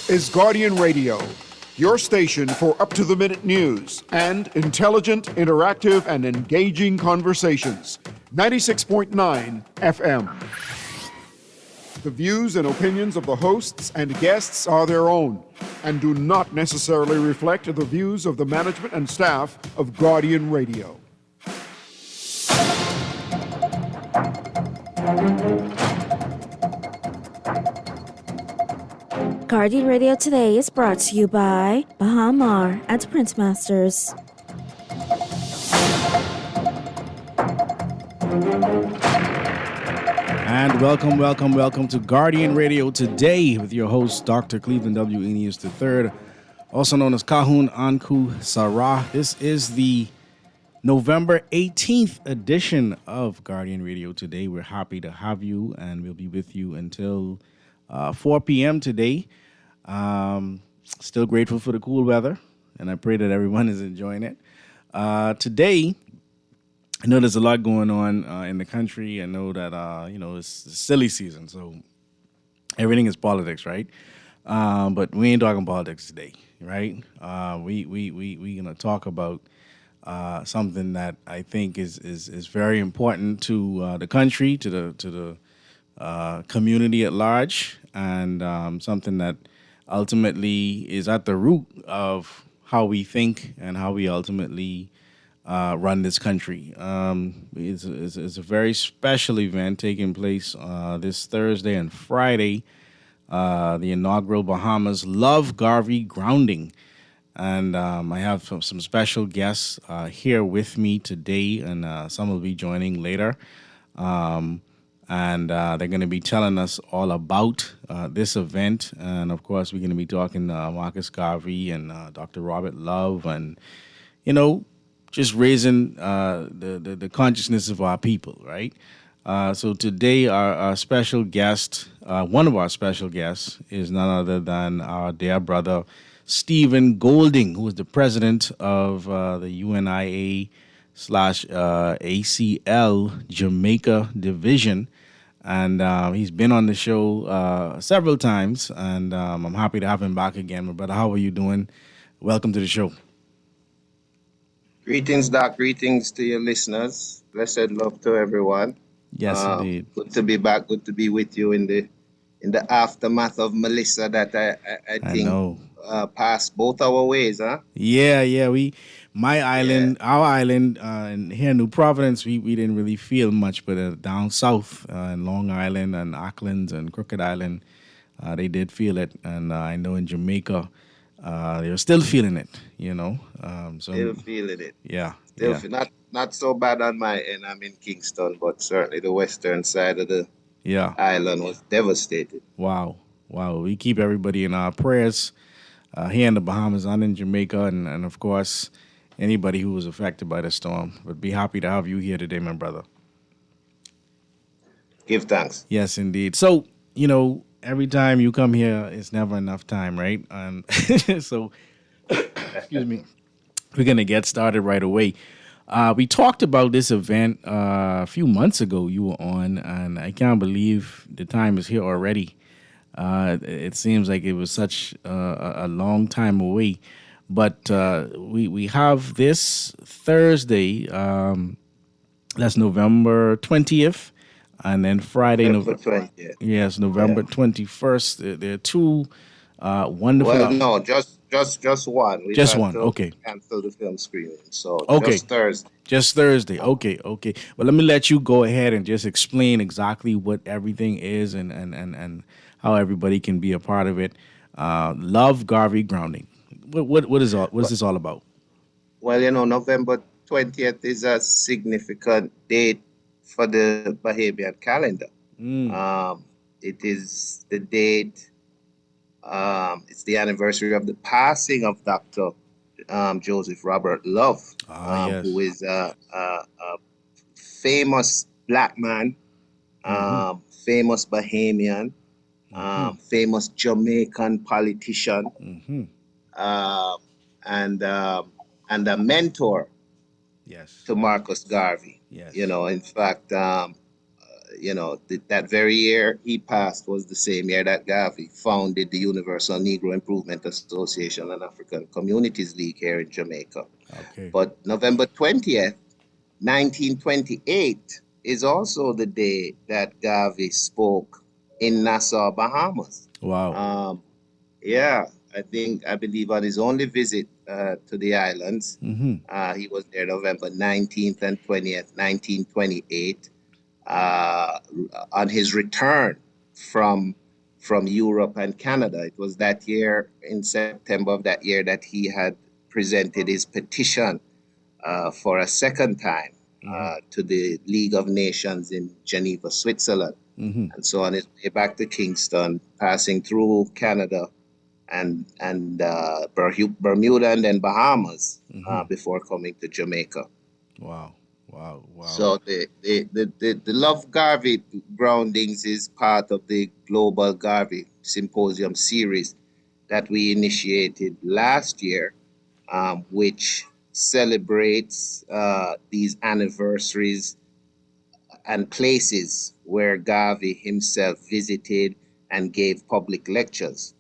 This is Guardian Radio, your station for up-to-the-minute news and intelligent, interactive, and engaging conversations. 96.9 FM. The views and opinions of the hosts and guests are their own and do not necessarily reflect the views of the management and staff of Guardian Radio. Guardian Radio Today is brought to you by Bahamar and Print Masters. And welcome to Guardian Radio Today with your host, Dr. Cleveland W. Eneas III, also known as Kahun Anku Sarah. This is the November 18th edition of Guardian Radio Today. We're happy to have you, and we'll be with you until 4 p.m. today. Still grateful for the cool weather, and I pray that everyone is enjoying it. Today, I know there's a lot going on in the country. I know that, it's the silly season, so everything is politics, right? But we ain't talking politics today, right? We going to talk about something that I think is very important to the country, to the community at large, and something that ultimately is at the root of how we think and how we ultimately run this country. It's a very special event taking place this Thursday and Friday, the inaugural Bahamas Love Garvey Grounding. And I have some special guests here with me today, and some will be joining later. And they're going to be telling us all about this event. And, of course, we're going to be talking Marcus Garvey and Dr. Robert Love and, just raising the consciousness of our people, right? So today our special guest, one of our special guests, is none other than our dear brother, Stephen Golding, who is the president of the UNIA/ACL Jamaica Division. And he's been on the show several times, and I'm happy to have him back again. My brother, how are you doing? Welcome to the show. Greetings, Doc. Greetings to your listeners. Blessed love to everyone. Yes, indeed. Good to be back. Good to be with you in the aftermath of Melissa that I think passed both our ways, huh? Yeah. Our island, and here in New Providence, we didn't really feel much, but down south in Long Island and Auckland and Crooked Island, they did feel it. And I know in Jamaica, they're still feeling it, Still feeling it. Yeah. Not so bad on my end. I'm in Kingston, but certainly the western side of the island was devastated. Wow. We keep everybody in our prayers here in the Bahamas and in Jamaica, and of course, anybody who was affected by the storm. But be happy to have you here today, my brother. Give thanks. Yes, indeed. So, every time you come here, it's never enough time, right? So, excuse me, we're going to get started right away. We talked about this event a few months ago you were on, and I can't believe the time is here already. It seems like it was such a long time away. But we have this Thursday, that's November 20th, and then Friday, November 20th. Yes, November 21st. There are two wonderful... Well, no, just one. Just one, okay. Cancel the film screening, so okay. Just Thursday. Just Thursday, okay. Well, let me let you go ahead and just explain exactly what everything is and how everybody can be a part of it. Love Garvey Grounding. What is this all about? Well, November 20th is a significant date for the Bahamian calendar. It is the date. It's the anniversary of the passing of Dr. Joseph Robert Love, who is a famous black man, famous Bahamian, famous Jamaican politician, and a mentor to Marcus Garvey. Yes. In fact, that very year he passed was the same year that Garvey founded the Universal Negro Improvement Association and African Communities League here in Jamaica. Okay. But November 20th, 1928 is also the day that Garvey spoke in Nassau, Bahamas. Wow. Yeah, I believe on his only visit to the islands. He was there November 19th and 20th, 1928. On his return from Europe and Canada. It was that year, in September of that year, that he had presented his petition for a second time to the League of Nations in Geneva, Switzerland. And so on his way back to Kingston, passing through Canada and Bermuda and then Bahamas before coming to Jamaica. Wow. So the Love Garvey groundings is part of the Global Garvey Symposium series that we initiated last year, which celebrates these anniversaries and places where Garvey himself visited and gave public lectures.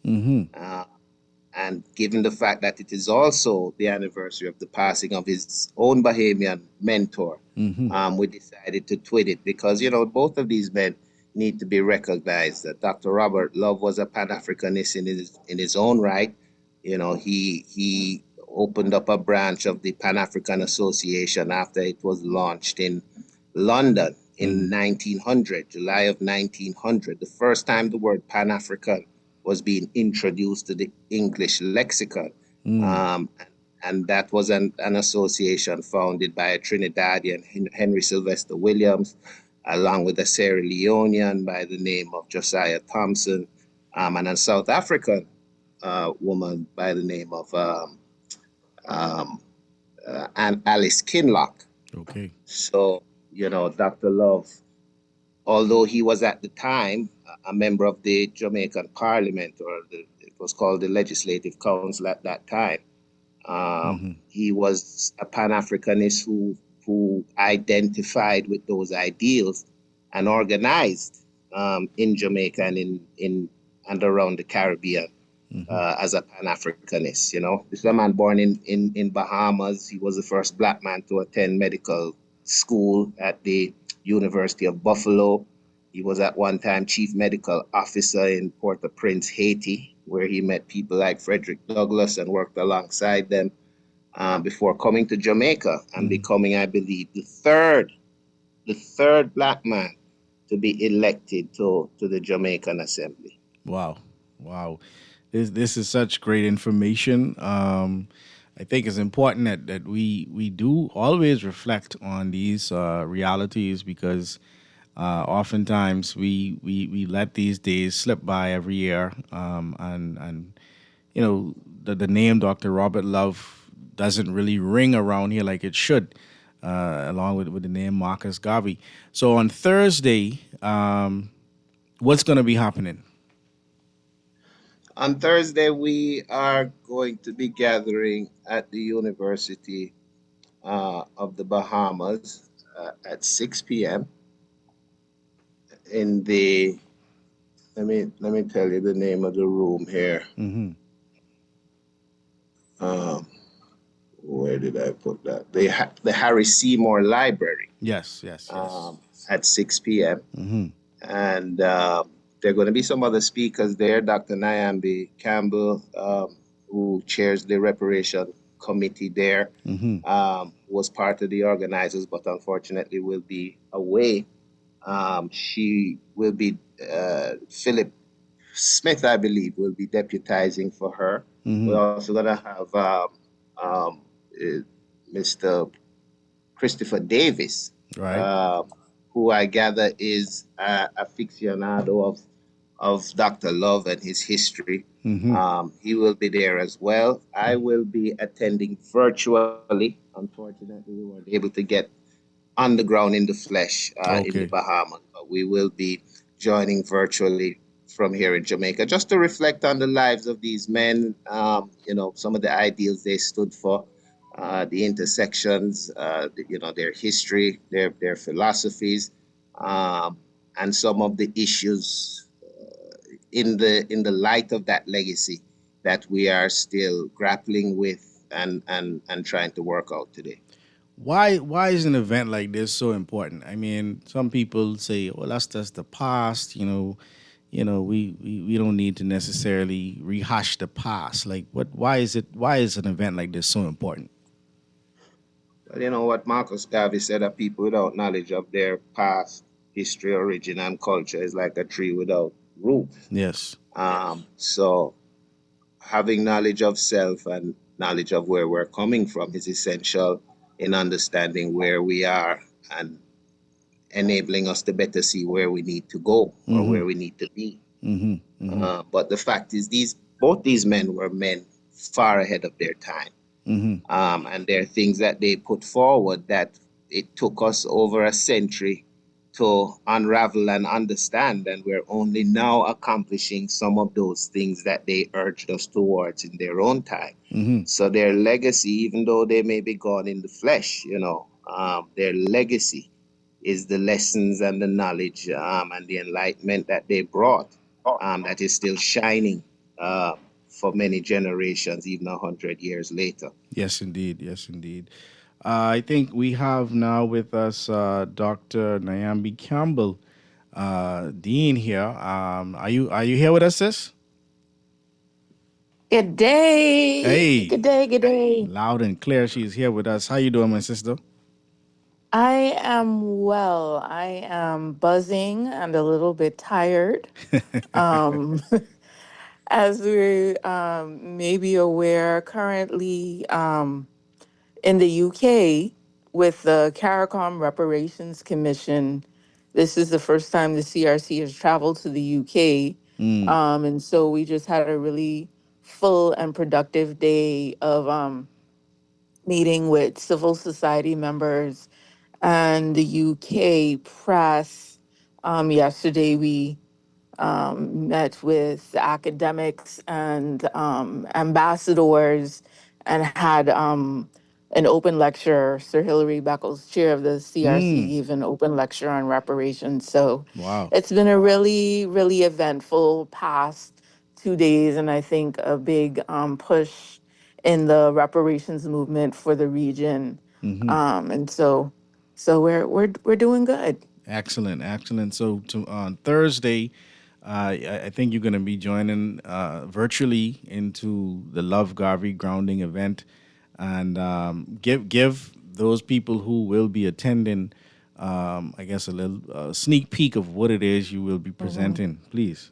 And given the fact that it is also the anniversary of the passing of his own Bahamian mentor, we decided to twin it because, both of these men need to be recognized. Dr. Robert Love was a Pan-Africanist in his own right. He opened up a branch of the Pan-African Association after it was launched in London in 1900, July of 1900, the first time the word Pan-African was being introduced to the English lexicon. And that was an association founded by a Trinidadian, Henry Sylvester Williams, along with a Sierra Leonean by the name of Josiah Thompson, and a South African woman by the name of Alice Kinloch. Okay. So, Dr. Love, although he was at the time a member of the Jamaican Parliament, or it was called the Legislative Council at that time, he was a Pan-Africanist who identified with those ideals and organized in Jamaica and in and around the Caribbean as a Pan-Africanist. This is a man born in Bahamas. He was the first Black man to attend medical school at the University of Buffalo. He was at one time chief medical officer in Port-au-Prince, Haiti, where he met people like Frederick Douglass and worked alongside them before coming to Jamaica and becoming, I believe, the third Black man to be elected to the Jamaican Assembly. Wow. This is such great information. I think it's important that we do always reflect on these realities because oftentimes we let these days slip by every year, and the name Dr. Robert Love doesn't really ring around here like it should, along with the name Marcus Garvey. So on Thursday, what's going to be happening? On Thursday, we are going to be gathering at the University of the Bahamas at 6 p.m. in the, let me tell you the name of the room here. Where did I put that? The Harry Seymour Library. Yes. At 6 p.m. And there are going to be some other speakers there. Dr. Nyambi Campbell, who chairs the reparation committee there, was part of the organizers, but unfortunately will be away. She will be, Philip Smith, I believe, will be deputizing for her. We're also going to have Mr. Christopher Davis, right, who I gather is aficionado of Dr. Love and his history. He will be there as well. I will be attending virtually. Unfortunately, we weren't able to get on the ground in the flesh in the Bahamas, but we will be joining virtually from here in Jamaica, just to reflect on the lives of these men, some of the ideals they stood for, the intersections, their history, their philosophies, and some of the issues in the light of that legacy that we are still grappling with and trying to work out today. Why is an event like this so important? I mean, some people say, well, that's just the past, we don't need to necessarily rehash the past. Like why is an event like this so important? Well, you know what Marcus Garvey said, that people without knowledge of their past history, origin, and culture is like a tree without roots. Yes. So having knowledge of self and knowledge of where we're coming from is essential in understanding where we are and enabling us to better see where we need to go or where we need to be. But the fact is, both these men were men far ahead of their time. And there are things that they put forward that it took us over a century to unravel and understand, and we're only now accomplishing some of those things that they urged us towards in their own time. So their legacy, even though they may be gone in the flesh, their legacy is the lessons and the knowledge and the enlightenment that they brought that is still shining for many generations, even 100 years later. Yes, indeed. Yes, indeed. I think we have now with us Dr. Nyambi Campbell, Dean here. Are you here with us, sis? Good day. Hey. Good day. Good day. Loud and clear. She's here with us. How you doing, my sister? I am well. I am buzzing and a little bit tired. Um, as we may be aware, currently in the UK with the CARICOM Reparations Commission, this is the first time the CRC has traveled to the UK. And so we just had a really full and productive day of meeting with civil society members and the UK press. Yesterday, we met with academics and ambassadors and had an open lecture. Sir Hilary Beckles, chair of the CRC, gave an open lecture on reparations. So Wow. it's been a really, really eventful past 2 days, and I think a big push in the reparations movement for the region. And so we're doing good. Excellent, excellent. So on Thursday, I think you're going to be joining virtually into the Love Garvey grounding event, and give those people who will be attending, I guess, a little sneak peek of what it is you will be presenting, please.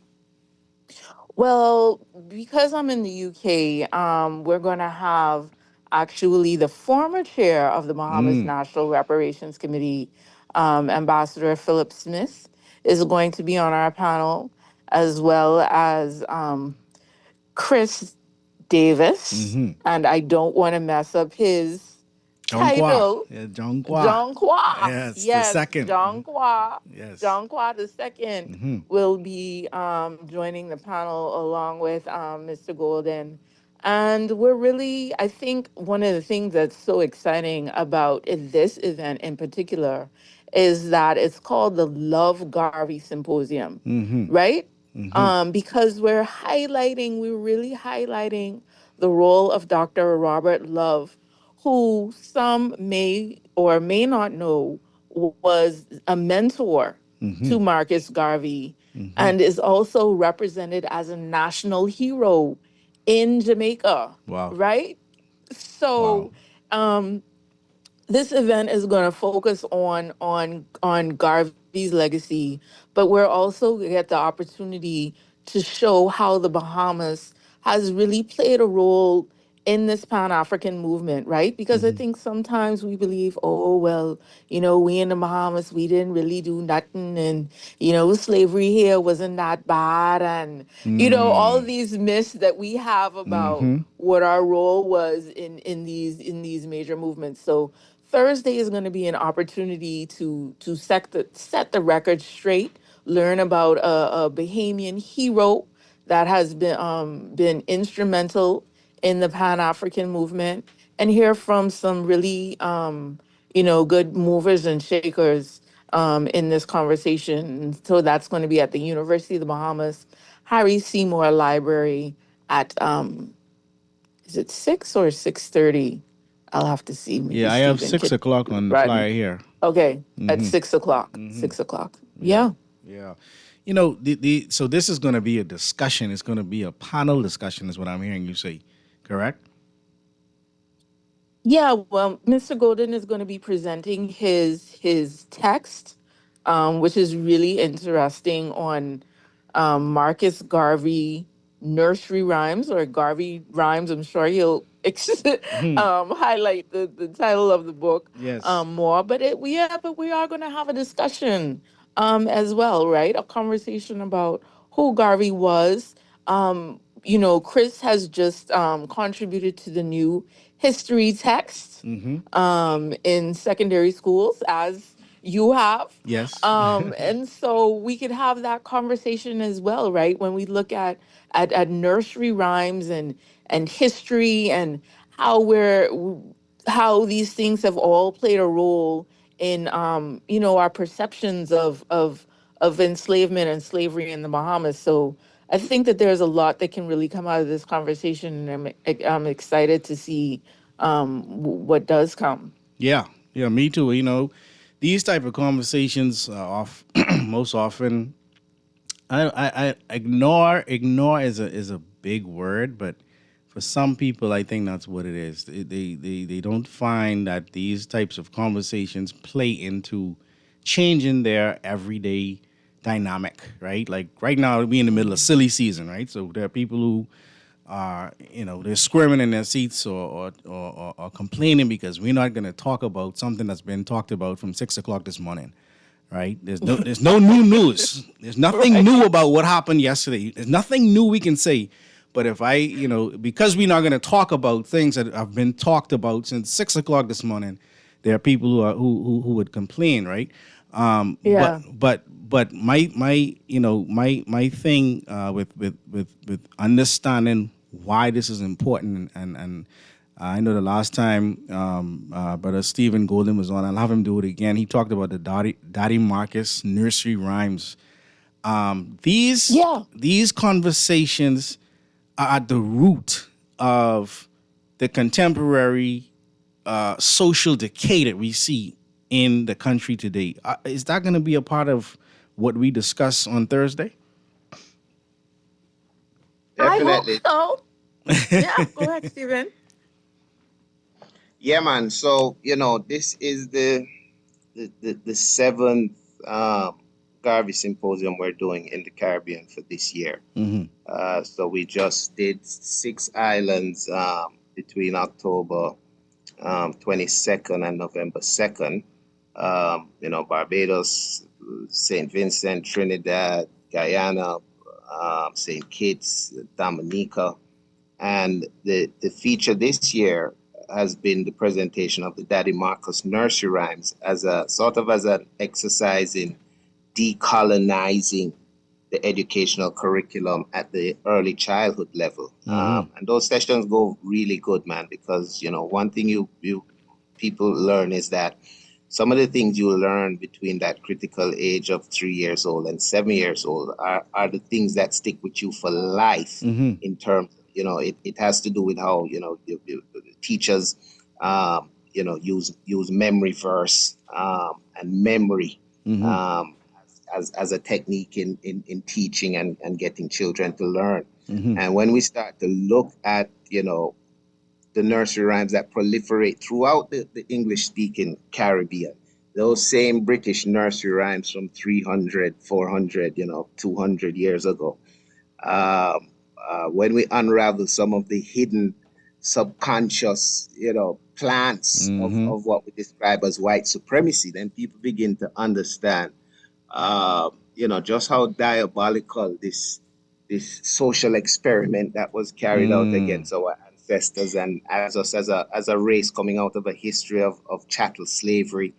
Well, because I'm in the UK, we're going to have actually the former chair of the Bahamas National Reparations Committee, Ambassador Philip Smith, is going to be on our panel, as well as Chris Davis. And I don't want to mess up his title. John Kwa. John Kwa. Yes, Yes, the second. John Kwa. Yes. John Kwa the second will be joining the panel along with Mr. Golden. And we're really, I think one of the things that's so exciting about this event in particular is that it's called the Love Garvey Symposium, right? Because we're really highlighting the role of Dr. Robert Love, who some may or may not know was a mentor to Marcus Garvey and is also represented as a national hero in Jamaica. Wow. Right? So this event is going to focus on Garvey's legacy, but we're also going to get the opportunity to show how the Bahamas has really played a role in this Pan-African movement, right? Because I think sometimes we believe, oh, well, we in the Bahamas, we didn't really do nothing, and, slavery here wasn't that bad, and, all of these myths that we have about what our role was in these major movements. So Thursday is going to be an opportunity to set the record straight, learn about a Bahamian hero that has been instrumental in the Pan-African movement, and hear from some really good movers and shakers in this conversation. So that's going to be at the University of the Bahamas, Harry Seymour Library at is it 6 or 6:30? I'll have to see. Maybe Yeah, I have Stephen 6 o'clock on the can. flyer here. Okay, at 6 o'clock. 6 o'clock. Yeah. Yeah. You know, so this is going to be a discussion. It's going to be a panel discussion, is what I'm hearing you say. Correct? Yeah, well, Mr. Golden is going to be presenting his text, which is really interesting on Marcus Garvey nursery rhymes or Garvey rhymes. I'm sure he'll highlight the title of the book Yes. more. But we are going to have a discussion as well, right? A conversation about who Garvey was. Chris has just contributed to the new history text in secondary schools, as you have. Yes. And so we could have that conversation as well, right? When we look at nursery rhymes and history and how how these things have all played a role in our perceptions of enslavement and slavery in the Bahamas. So I think that there's a lot that can really come out of this conversation, and I'm excited to see what does come. Yeah. Yeah, me too. You know, these type of conversations off most often I ignore is a big word, but for some people, I think that's what it is. They don't find that these types of conversations play into changing their everyday dynamic, right? Like right now, we're in the middle of silly season, right? So there are people who are, they're squirming in their seats or complaining because we're not going to talk about something that's been talked about from 6 o'clock this morning. Right? There's no new news. There's nothing new about what happened yesterday. There's nothing new we can say. But if because we're not going to talk about things that have been talked about since 6 o'clock this morning, there are people who would complain, right? Yeah. But my thing with understanding why this is important and I know the last time Brother Stephen Golden was on, I'll have him do it again. He talked about the Daddy Marcus nursery rhymes. These conversations are at the root of the contemporary social decay that we see in the country today. Is that going to be a part of what we discuss on Thursday? Definitely. I hope so. Yeah, go ahead, Stephen. Yeah, man. So, this is the seventh Garvey Symposium we're doing in the Caribbean for this year. So we just did 6 islands between October 22nd and November 2nd. Barbados, St. Vincent, Trinidad, Guyana, St. Kitts, Dominica. And the feature this year has been the presentation of the Daddy Marcus nursery rhymes as an exercise in decolonizing the educational curriculum at the early childhood level. And those sessions go really good, man, because, one thing you people learn is that some of the things you learn between that critical age of 3 years old and 7 years old are the things that stick with you for life in terms of, it has to do with how, teachers, use memory verse and memory as a technique in teaching and getting children to learn. And when we start to look at, the nursery rhymes that proliferate throughout the English-speaking Caribbean, those same British nursery rhymes from 300, 400, 200 years ago, when we unravel some of the hidden subconscious, plants of what we describe as white supremacy, then people begin to understand, just how diabolical this social experiment that was carried out against our ancestors and as us as a race coming out of a history of chattel slavery,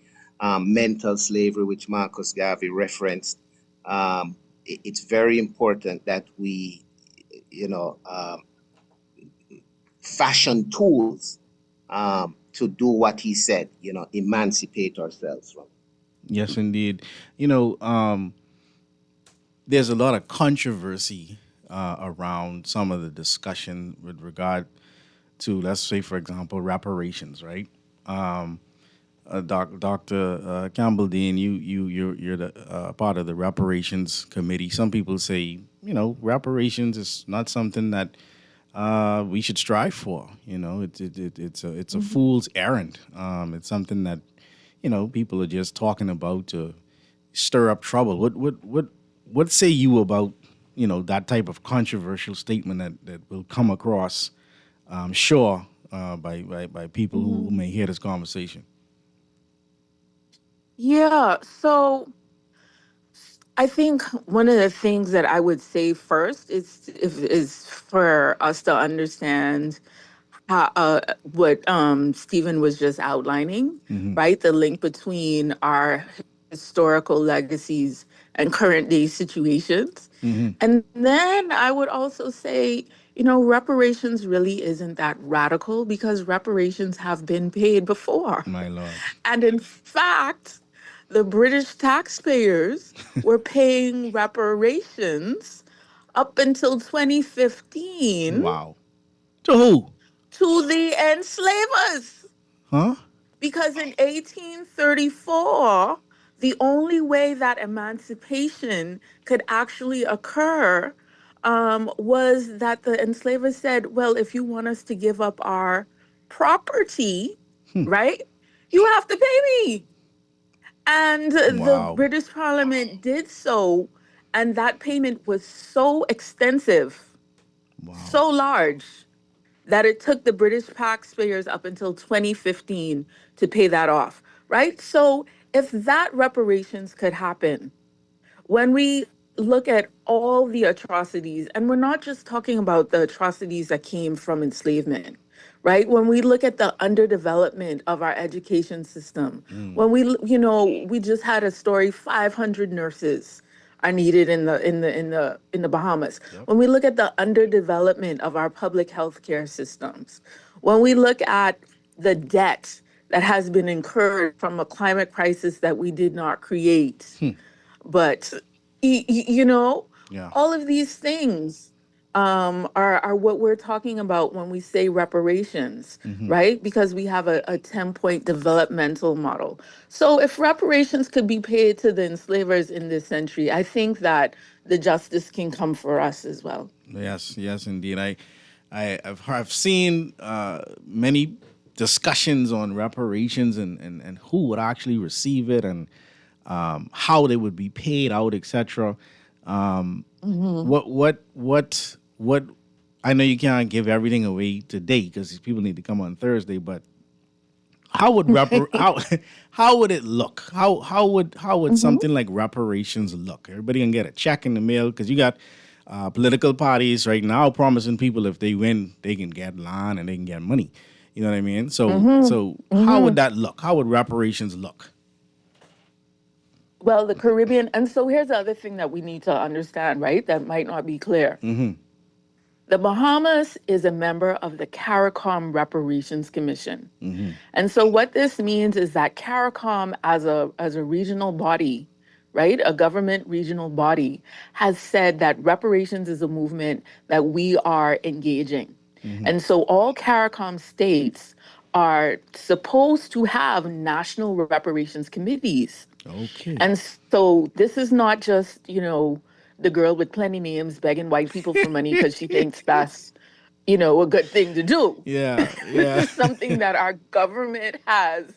mental slavery, which Marcus Garvey referenced. It's very important that we, fashion tools to do what he said, emancipate ourselves from. Yes, indeed. There's a lot of controversy around some of the discussion with regard to, let's say, for example, reparations, right? Dr. Campbell Dean, you're the part of the reparations committee. Some people say, reparations is not something that we should strive for. It's a fool's errand. It's something that people are just talking about to stir up trouble. What say you about that type of controversial statement that will come across, sure, by people who may hear this conversation? Yeah. So I think one of the things that I would say first is for us to understand what Stephen was just outlining, right? The link between our historical legacies and current day situations. And then I would also say, reparations really isn't that radical because reparations have been paid before. My lord. And in fact, the British taxpayers were paying reparations up until 2015 Wow. To who? to the enslavers. Huh? Because in 1834, the only way that emancipation could actually occur was that the enslavers said, well, if you want us to give up our property, right, you have to pay me. And the Wow. British Parliament did so. And that payment was so extensive, Wow. so large, that it took the British taxpayers up until 2015 to pay that off, right? So if that reparations could happen, when we look at all the atrocities, and we're not just talking about the atrocities that came from enslavement, right? When we look at the underdevelopment of our education system, when we just had a story, 500 nurses are needed in the Bahamas. Yep. When we look at the underdevelopment of our public health care systems, when we look at the debt that has been incurred from a climate crisis that we did not create, but Yeah. all of these things are what we're talking about when we say reparations, right? Because we have a 10-point developmental model. So if reparations could be paid to the enslavers in this century, I think that the justice can come for us as well. Yes, yes, indeed. I've seen many discussions on reparations and who would actually receive it and how they would be paid out, etc. What? I know you can't give everything away today because people need to come on Thursday, but how would how would it look? How would something like reparations look? Everybody can get a check in the mail because you got political parties right now promising people if they win they can get land and they can get money. You know what I mean? So how would that look? How would reparations look? Well, the Caribbean, and so here's the other thing that we need to understand, right? That might not be clear. The Bahamas is a member of the CARICOM Reparations Commission. And so what this means is that CARICOM as a regional body, right, a government regional body, has said that reparations is a movement that we are engaging. And so all CARICOM states are supposed to have national reparations committees. Okay. And so this is not just, the girl with plenty names begging white people for money because she thinks that's, a good thing to do. Yeah, This yeah. is something that our government has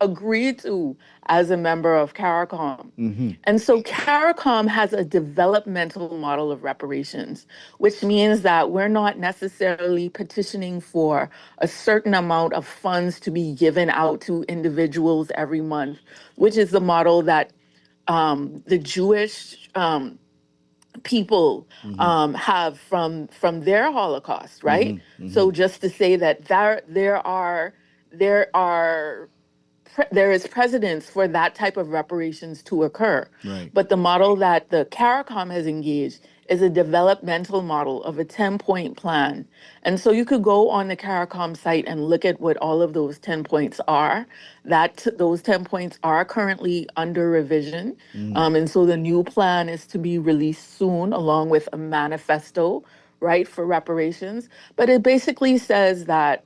agreed to as a member of CARICOM. And so CARICOM has a developmental model of reparations, which means that we're not necessarily petitioning for a certain amount of funds to be given out to individuals every month, which is the model that the Jewish people have from their Holocaust, right? So just to say that there is precedence for that type of reparations to occur. Right. But the model that the CARICOM has engaged is a developmental model of a 10-point plan. And so you could go on the CARICOM site and look at what all of those 10 points are. Those 10 points are currently under revision. And so the new plan is to be released soon, along with a manifesto, right, for reparations. But it basically says that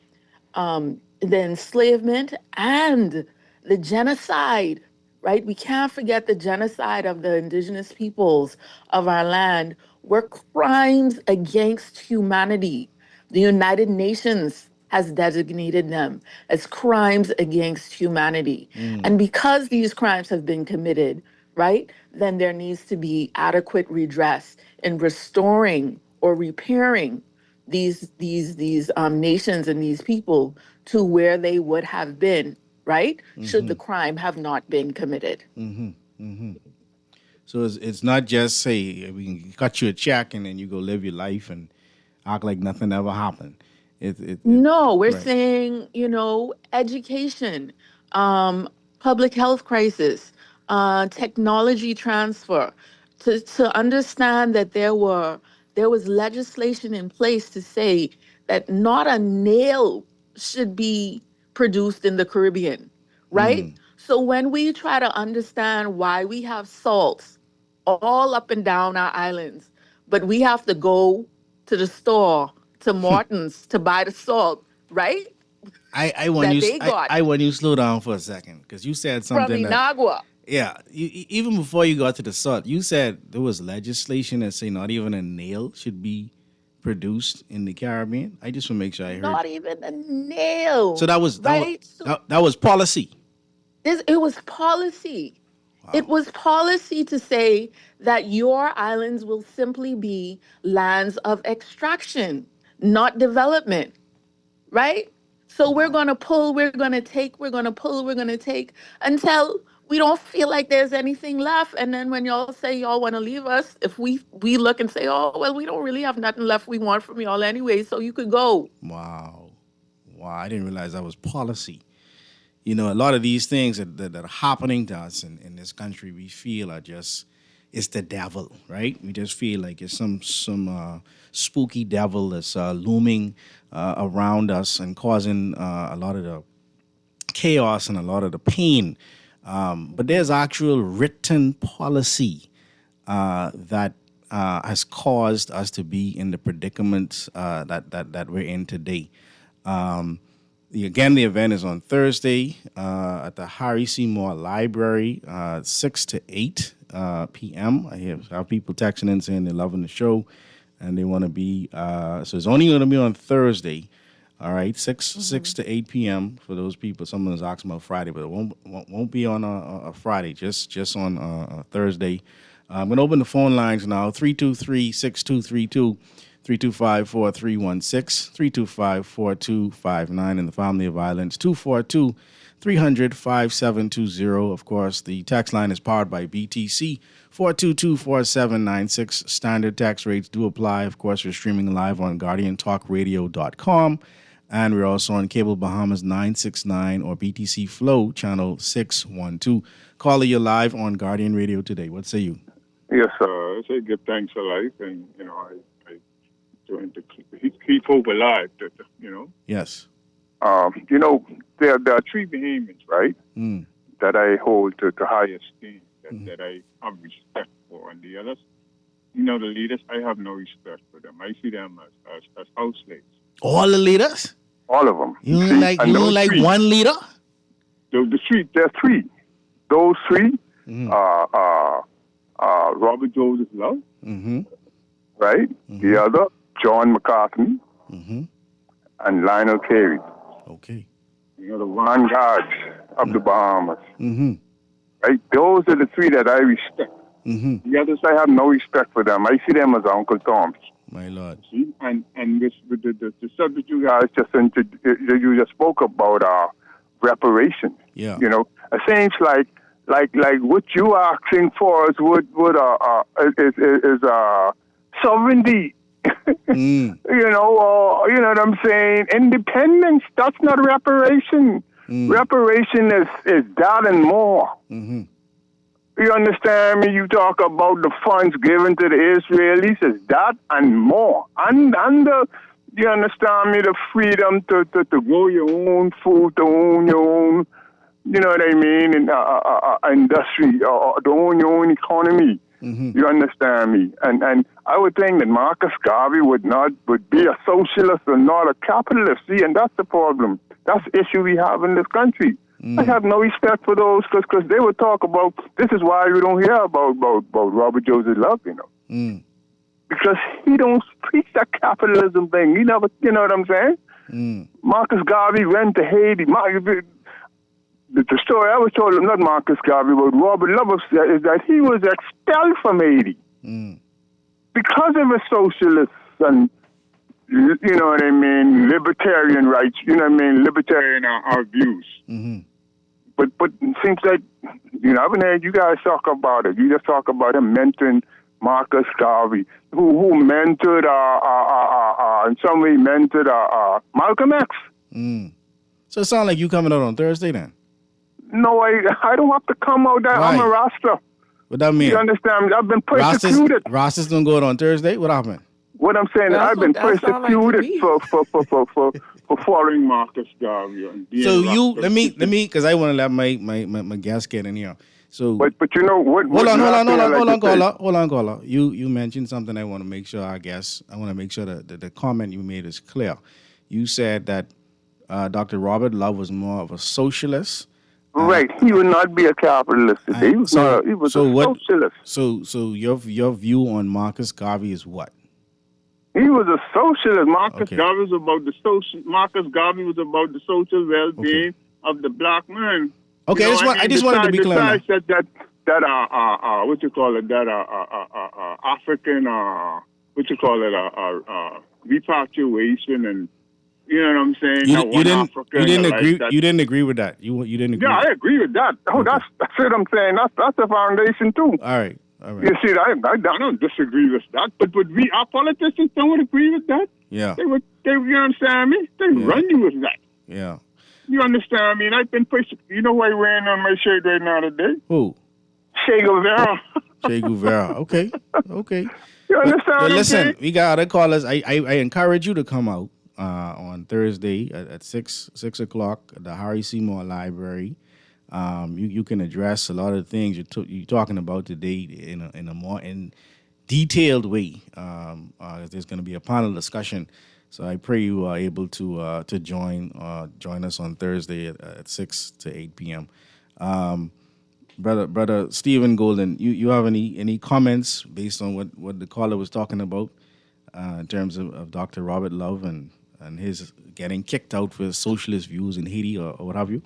the enslavement and the genocide, right? We can't forget the genocide of the indigenous peoples of our land were crimes against humanity. The United Nations has designated them as crimes against humanity. And because these crimes have been committed, right, then there needs to be adequate redress in restoring or repairing these nations and these people to where they would have been, right? Should the crime have not been committed. So it's not just say we can cut you a check and then you go live your life and act like nothing ever happened. No, we're right. saying, education, public health crisis, technology transfer, to understand that there was legislation in place to say that not a nail should be produced in the Caribbean, right? So when we try to understand why we have salts all up and down our islands, but we have to go to the store, to Morton's, to buy the salt, right? I want you slow down for a second because you said From something Inagua. Even before you got to the salt, you said there was legislation that say not even a nail should be produced in the Caribbean. I just want to make sure I heard. Not even a nail. So that was right. That was policy. It was policy. Wow. It was policy to say that your islands will simply be lands of extraction, not development, right? So we're going to pull, we're going to take, we're going to pull, we're going to take until we don't feel like there's anything left. And then when y'all say y'all want to leave us, if we look and say, oh, well, we don't really have nothing left we want from y'all anyway, so you could go. Wow. I didn't realize that was policy. A lot of these things that are happening to us in this country, we feel are just, it's the devil, right? We just feel like it's some spooky devil that's looming around us and causing a lot of the chaos and a lot of the pain. But there's actual written policy that has caused us to be in the predicament that we're in today. The event is on Thursday at the Harry Seymour Library, 6 to 8 p.m. I have people texting in saying they're loving the show and they want to be. So it's only going to be on Thursday. All right, 6 to 8 p.m. for those people. Someone's asking about Friday, but it won't be on a Friday, just on a Thursday. I'm going to open the phone lines now, 323-6232. 325-4316, 325-4259 in the family of violence, 242-300-5720. Of course, the text line is powered by BTC, 422-4796. Standard text rates do apply. Of course, we're streaming live on GuardianTalkRadio.com, and we're also on Cable Bahamas 969 or BTC Flow channel 612. Caller, you're live on Guardian Radio today. What say you? Yes, I say give thanks for life, and I trying to keep hope alive, Yes. There are three Bahamians, right, that I hold to high esteem, that I have respect for. And the others, the leaders, I have no respect for them. I see them as house slaves. All the leaders? All of them. You don't like one leader? There are three. Those three, Robert Joseph Love, right? The other, John McCartney, and Lionel Carey. Okay. The vanguards of the Bahamas. Right? Those are the three that I respect. The others, I have no respect for them. I see them as Uncle Toms. My Lord. See? And with the subject you guys you just spoke about reparations. Yeah. It seems like what you are asking for is sovereignty. You know what I'm saying? Independence, that's not reparation. Reparation is that and more. You understand me? You talk about the funds given to the Israelis, it's that and more. And the, you understand me, the freedom to grow your own food, to own your own, you know what I mean, in industry, or to own your own economy. Mm-hmm. You understand me? And I would think that Marcus Garvey would be a socialist and not a capitalist. See, and that's the problem. That's the issue we have in this country. I have no respect for those because they would talk about, this is why you don't hear about Robert Joseph Love, you know. Because he don't preach that capitalism thing. He never, you know what I'm saying? Marcus Garvey went to Haiti. The story I was told, not Marcus Garvey, but Robert Love is that he was expelled from Haiti because of his socialists and, you know what I mean, libertarian rights, you know what I mean, libertarian our views. Mm-hmm. But it seems like, you know, I haven't heard you guys talk about it. You just talk about him mentoring Marcus Garvey, who mentored, in some way mentored Malcolm X. So it sounds like you coming out on Thursday then? No, I don't have to come out there. Right. I'm a Rasta. What that mean? You understand? I've been persecuted. Rastas don't go out on Thursday? What happened? What I'm saying is I've been persecuted for following Marcus Garvey. So let me, because I want to let my guest get in here. So, but you know what? Hold on, caller. You mentioned something. I want to make sure I want to make sure that the comment you made is clear. You said that Dr. Robert Love was more of a socialist. Right, he would not be a capitalist. He was a socialist. So your view on Marcus Garvey is what? He was a socialist. Marcus Garvey was about the social well-being of the black man. Okay, you know, I just wanted to be clear. That what you call it? That African repatriation, and you know what I'm saying? You didn't agree with that. You didn't agree. Yeah, I agree with that. Oh, that's what I'm saying. That's the foundation too. All right. You see, I don't disagree with that, but our politicians don't agree with that. Yeah. You understand me? They run you with that. Yeah. You understand me? And I've been you know who I wearing on my shirt right now today? Who? Che Guevara. Che Guevara. Okay. You understand? But listen, we got other callers. I encourage you to come out on Thursday at 6 o'clock at the Harry Seymour Library. You can address a lot of the things you're talking about today in a more detailed way. There's going to be a panel discussion, so I pray you are able to join us on Thursday at 6 to 8 p.m. Brother Stephen Golden, you have any comments based on what the caller was talking about in terms of Dr. Robert Love and his getting kicked out for his socialist views in Haiti or what have you?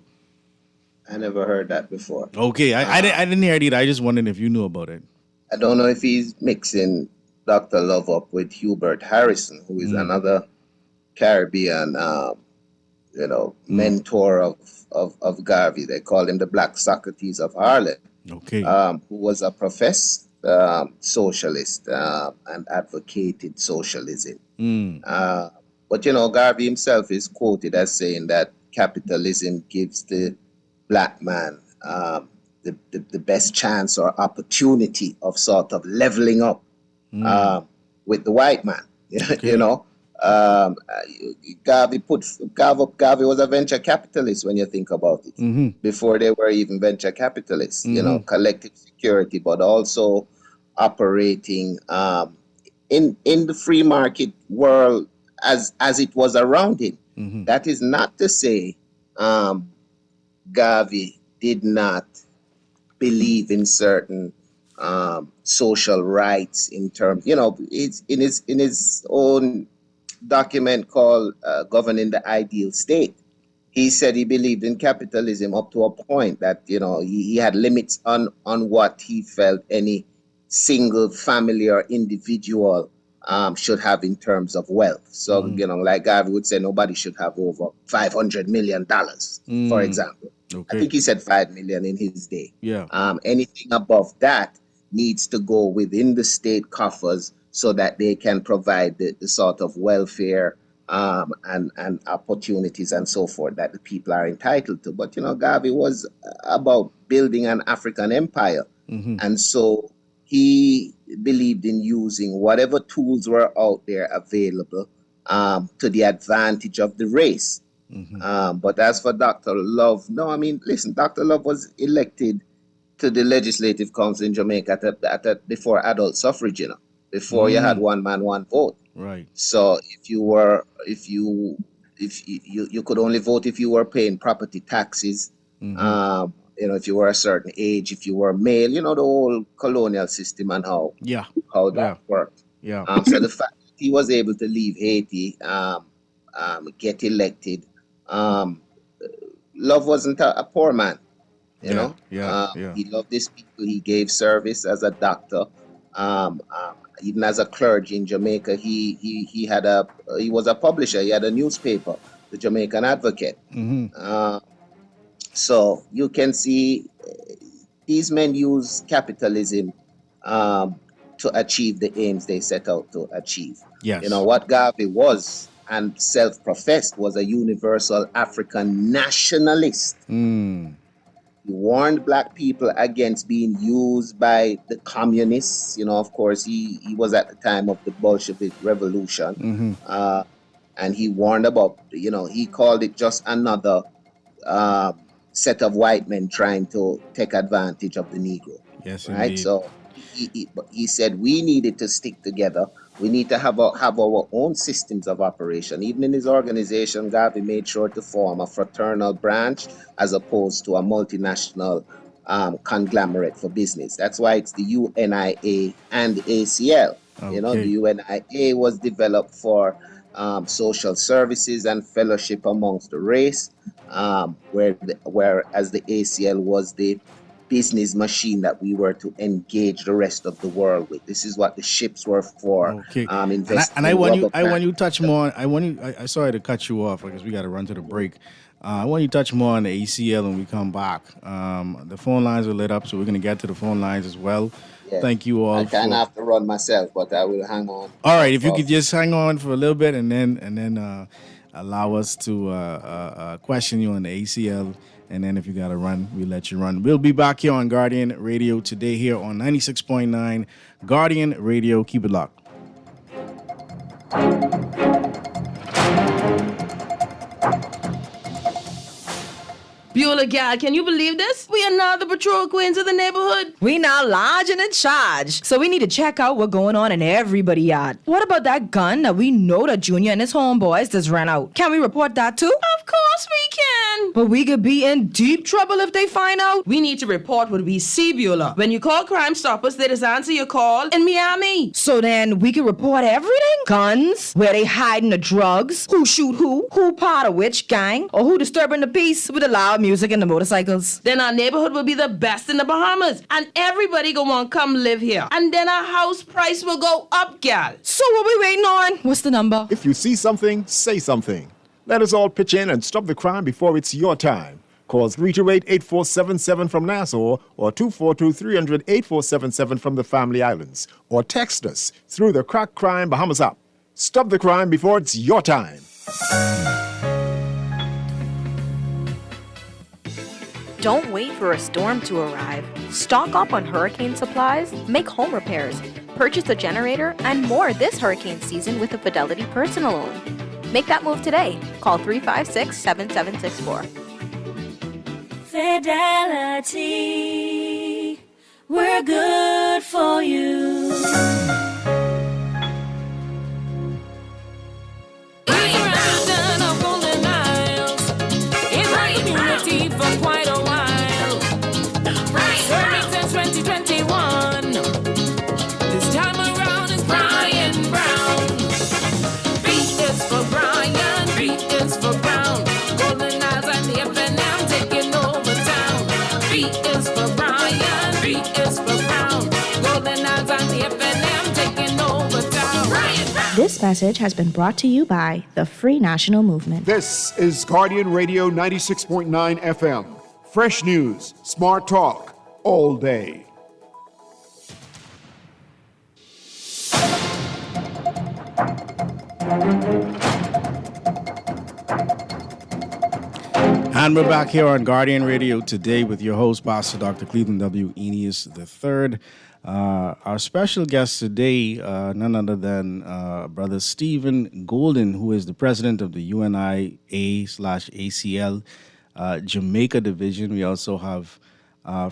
I never heard that before. Okay, I didn't hear it either. I just wondered if you knew about it. I don't know if he's mixing Dr. Love up with Hubert Harrison, who is another Caribbean, mentor of Garvey. They call him the Black Socrates of Harlem. Okay. Who was a professed socialist and advocated socialism. But, Garvey himself is quoted as saying that capitalism gives the black man the best chance or opportunity of sort of leveling up with the white man. Okay. Garvey was a venture capitalist when you think about it. Before they were even venture capitalists, collective security, but also operating in the free market world as it was around him. That is not to say Garvey did not believe in certain social rights in terms, it's in his own document called Governing the Ideal State. He said he believed in capitalism up to a point that, he had limits on what he felt any single family or individual should have in terms of wealth. So, like Garvey would say, nobody should have over $500 million, for example. Okay. I think he said 5 million in his day. Yeah. Anything above that needs to go within the state coffers so that they can provide the sort of welfare and opportunities and so forth that the people are entitled to. But, Garvey was about building an African empire And so he believed in using whatever tools were out there available to the advantage of the race. But as for Dr. Love, no, I mean, listen, Dr. Love was elected to the Legislative Council in Jamaica before adult suffrage, before you had one man, one vote. Right. So if you could only vote if you were paying property taxes, if you were a certain age, if you were male, the whole colonial system and how that worked. Yeah. So the fact that he was able to leave Haiti, get elected, Love wasn't a poor man, you know. He loved his people. He gave service as a doctor. Even as a clergy in Jamaica, he was a publisher. He had a newspaper, the Jamaican Advocate. So you can see these men use capitalism to achieve the aims they set out to achieve. Yes. What Garvey was and self-professed was a universal African nationalist. He warned black people against being used by the communists. Of course, he was at the time of the Bolshevik Revolution. And he warned about, he called it just another set of white men trying to take advantage of the Negro. Yes, right? Indeed. So he said we needed to stick together. We need to have our own systems of operation. Even in his organization, Garvey made sure to form a fraternal branch as opposed to a multinational conglomerate for business. That's why it's the UNIA and ACL. Okay. The UNIA was developed for social services and fellowship amongst the race, whereas the ACL was the business machine that we were to engage the rest of the world with. This is what the ships were for. Okay. I want you to touch more. I sorry to cut you off because we got to run to the break. I want you to touch more on the ACL when we come back. The phone lines are lit up, so we're going to get to the phone lines as well. Yeah. Thank you all. I kind of have to run myself, but I will hang on. All right, if you could just hang on for a little bit and then allow us to question you on the ACL. And then if you got to run, we'll let you run. We'll be back here on Guardian Radio today here on 96.9 Guardian Radio. Keep it locked. Beulah gal, can you believe this? We are now the patrol queens of the neighborhood. We now large and in charge. So we need to check out what's going on in everybody's yard. What about that gun that we know that Junior and his homeboys just ran out? Can we report that too? Of course we can. But we could be in deep trouble if they find out. We need to report what we see, Beulah. When you call Crime Stoppers, they just answer your call in Miami. So then we can report everything? Guns, where they hiding the drugs, who shoot who part of which gang, or who disturbing the peace with the loud music and the motorcycles. Then our neighborhood will be the best in the Bahamas, and everybody gonna want to come live here. And then our house price will go up, gal. So what we waiting on? What's the number? If you see something, say something. Let us all pitch in and stop the crime before it's your time. Call 328-8477 from Nassau or 242-300-8477 from the Family Islands. Or text us through the Crack Crime Bahamas app. Stop the crime before it's your time. Don't wait for a storm to arrive. Stock up on hurricane supplies, make home repairs, purchase a generator, and more this hurricane season with a Fidelity personal loan. Make that move today. Call 356-7764. Fidelity, we're good for you. For quite a while. Serving since 2021. This time around is Brian Brown. B is for Brian, B is for Brown. Golden Eyes and the FNM taking over town. B is for Brian, B is for Brown. Golden Eyes and the FNM taking over town. Brian Brown. This message has been brought to you by the Free National Movement. This is Guardian Radio 96.9 FM. Fresh news, smart talk, all day. And we're back here on Guardian Radio today with your host, Pastor Dr. Cleveland W. Eneas III. Our special guest today, none other than Brother Stephen Golden, who is the president of the UNIA/ACL Jamaica Division. We also have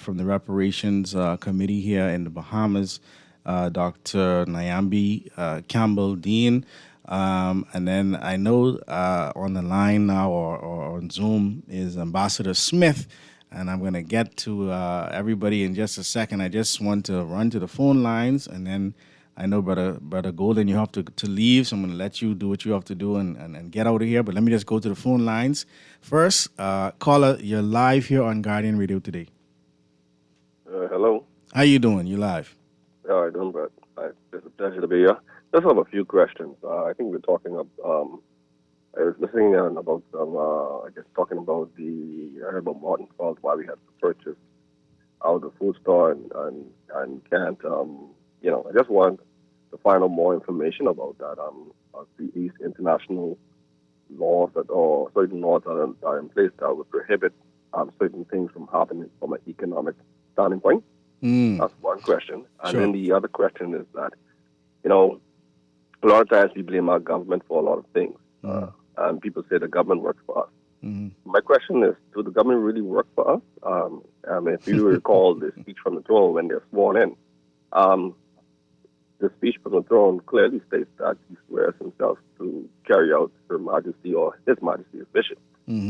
from the Reparations Committee here in the Bahamas, Dr. Nyambi Campbell Dean. And then I know on the line now or on Zoom is Ambassador Smith, and I'm going to get to everybody in just a second. I just want to run to the phone lines, and then I know Brother Golden, you have to leave, so I'm going to let you do what you have to do and get out of here. But let me just go to the phone lines. First, caller, you're live here on Guardian Radio today. Hello. How you doing? You live? How are you doing, Brett? It's a pleasure to be here. Just have a few questions. I think we're talking about, I was listening about talking about I heard about Martin Falls, why we have to purchase out of the food store and can't, I just want to find out more information about that. These international laws or certain laws that are in place that would prohibit certain things from happening from an economic standing point. That's one question. And then the other question is that, a lot of times we blame our government for a lot of things. And people say the government works for us. My question is, do the government really work for us? If you recall the speech from the throne when they're sworn in, the speech from the throne clearly states that he swears himself to carry out Her Majesty or His Majesty's vision.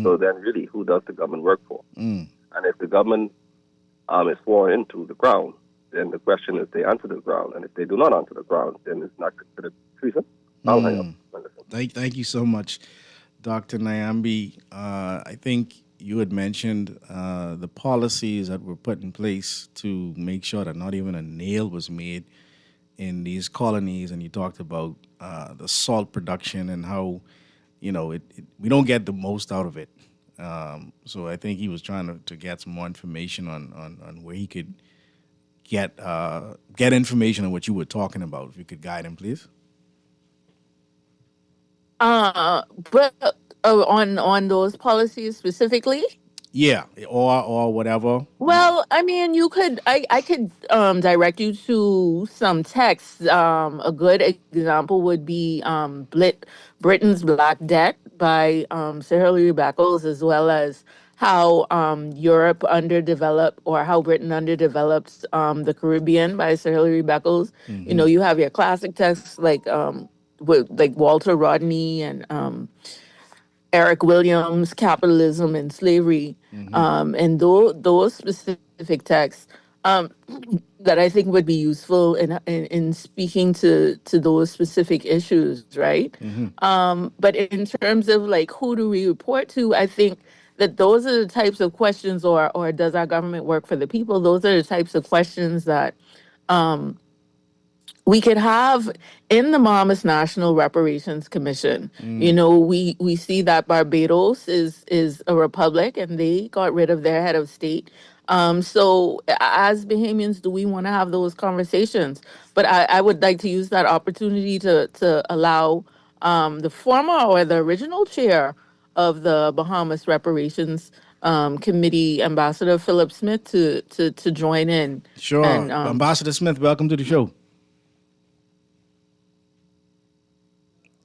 So then really, who does the government work for? And if the government is sworn into the crown, then the question is they answer the crown. And if they do not answer the crown, then it's not considered treason. I'll hang up. Thank you so much, Dr. Nyambi. I think you had mentioned the policies that were put in place to make sure that not even a nail was made in these colonies, and you talked about the salt production and how, we don't get the most out of it. So I think he was trying to get some more information on where he could get information on what you were talking about. If you could guide him, please. But on those policies specifically? Yeah, or whatever. Well, I mean, I could direct you to some texts. A good example would be Britain's Black Debt by Sir Hilary Beckles, as well as how Europe underdeveloped, or how Britain underdeveloped the Caribbean by Sir Hilary Beckles. You have your classic texts like Walter Rodney and Eric Williams, Capitalism and Slavery, and those specific texts that I think would be useful in speaking to those specific issues, right? But in terms of who do we report to, I think that those are the types of questions, or does our government work for the people? Those are the types of questions that we could have in the Bahamas National Reparations Commission. We see that Barbados is a republic, and they got rid of their head of state. So as Bahamians, do we want to have those conversations? But I would like to use that opportunity to allow the former or the original chair of the Bahamas Reparations Committee, Ambassador Philip Smith, to join in. Sure. And, Ambassador Smith, welcome to the show.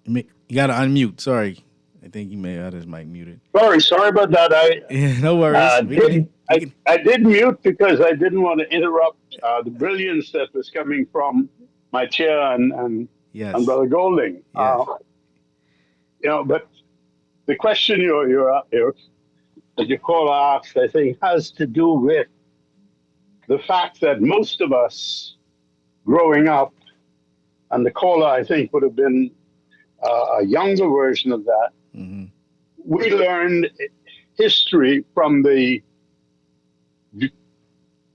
You got to unmute. Sorry. I think he may have had his mic muted. Sorry about that. No worries. I did mute because I didn't want to interrupt the brilliance that was coming from my chair and Brother Golding. Yes. But the question that your caller asked, I think, has to do with the fact that most of us growing up, and the caller, I think, would have been a younger version of that, we learned history from the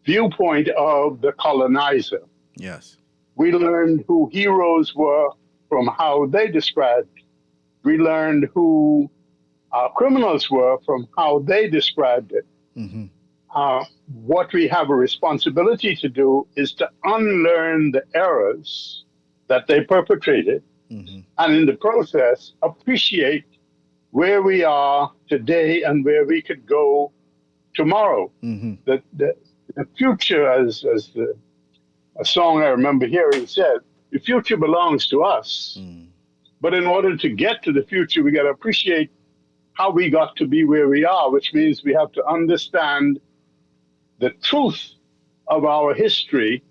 viewpoint of the colonizer. Yes. We learned who heroes were from how they described. We learned who criminals were from how they described it. What we have a responsibility to do is to unlearn the errors that they perpetrated, and in the process, appreciate where we are today and where we could go tomorrow. The future, as a song I remember hearing said, the future belongs to us. But in order to get to the future, we got to appreciate how we got to be where we are, which means we have to understand the truth of our history,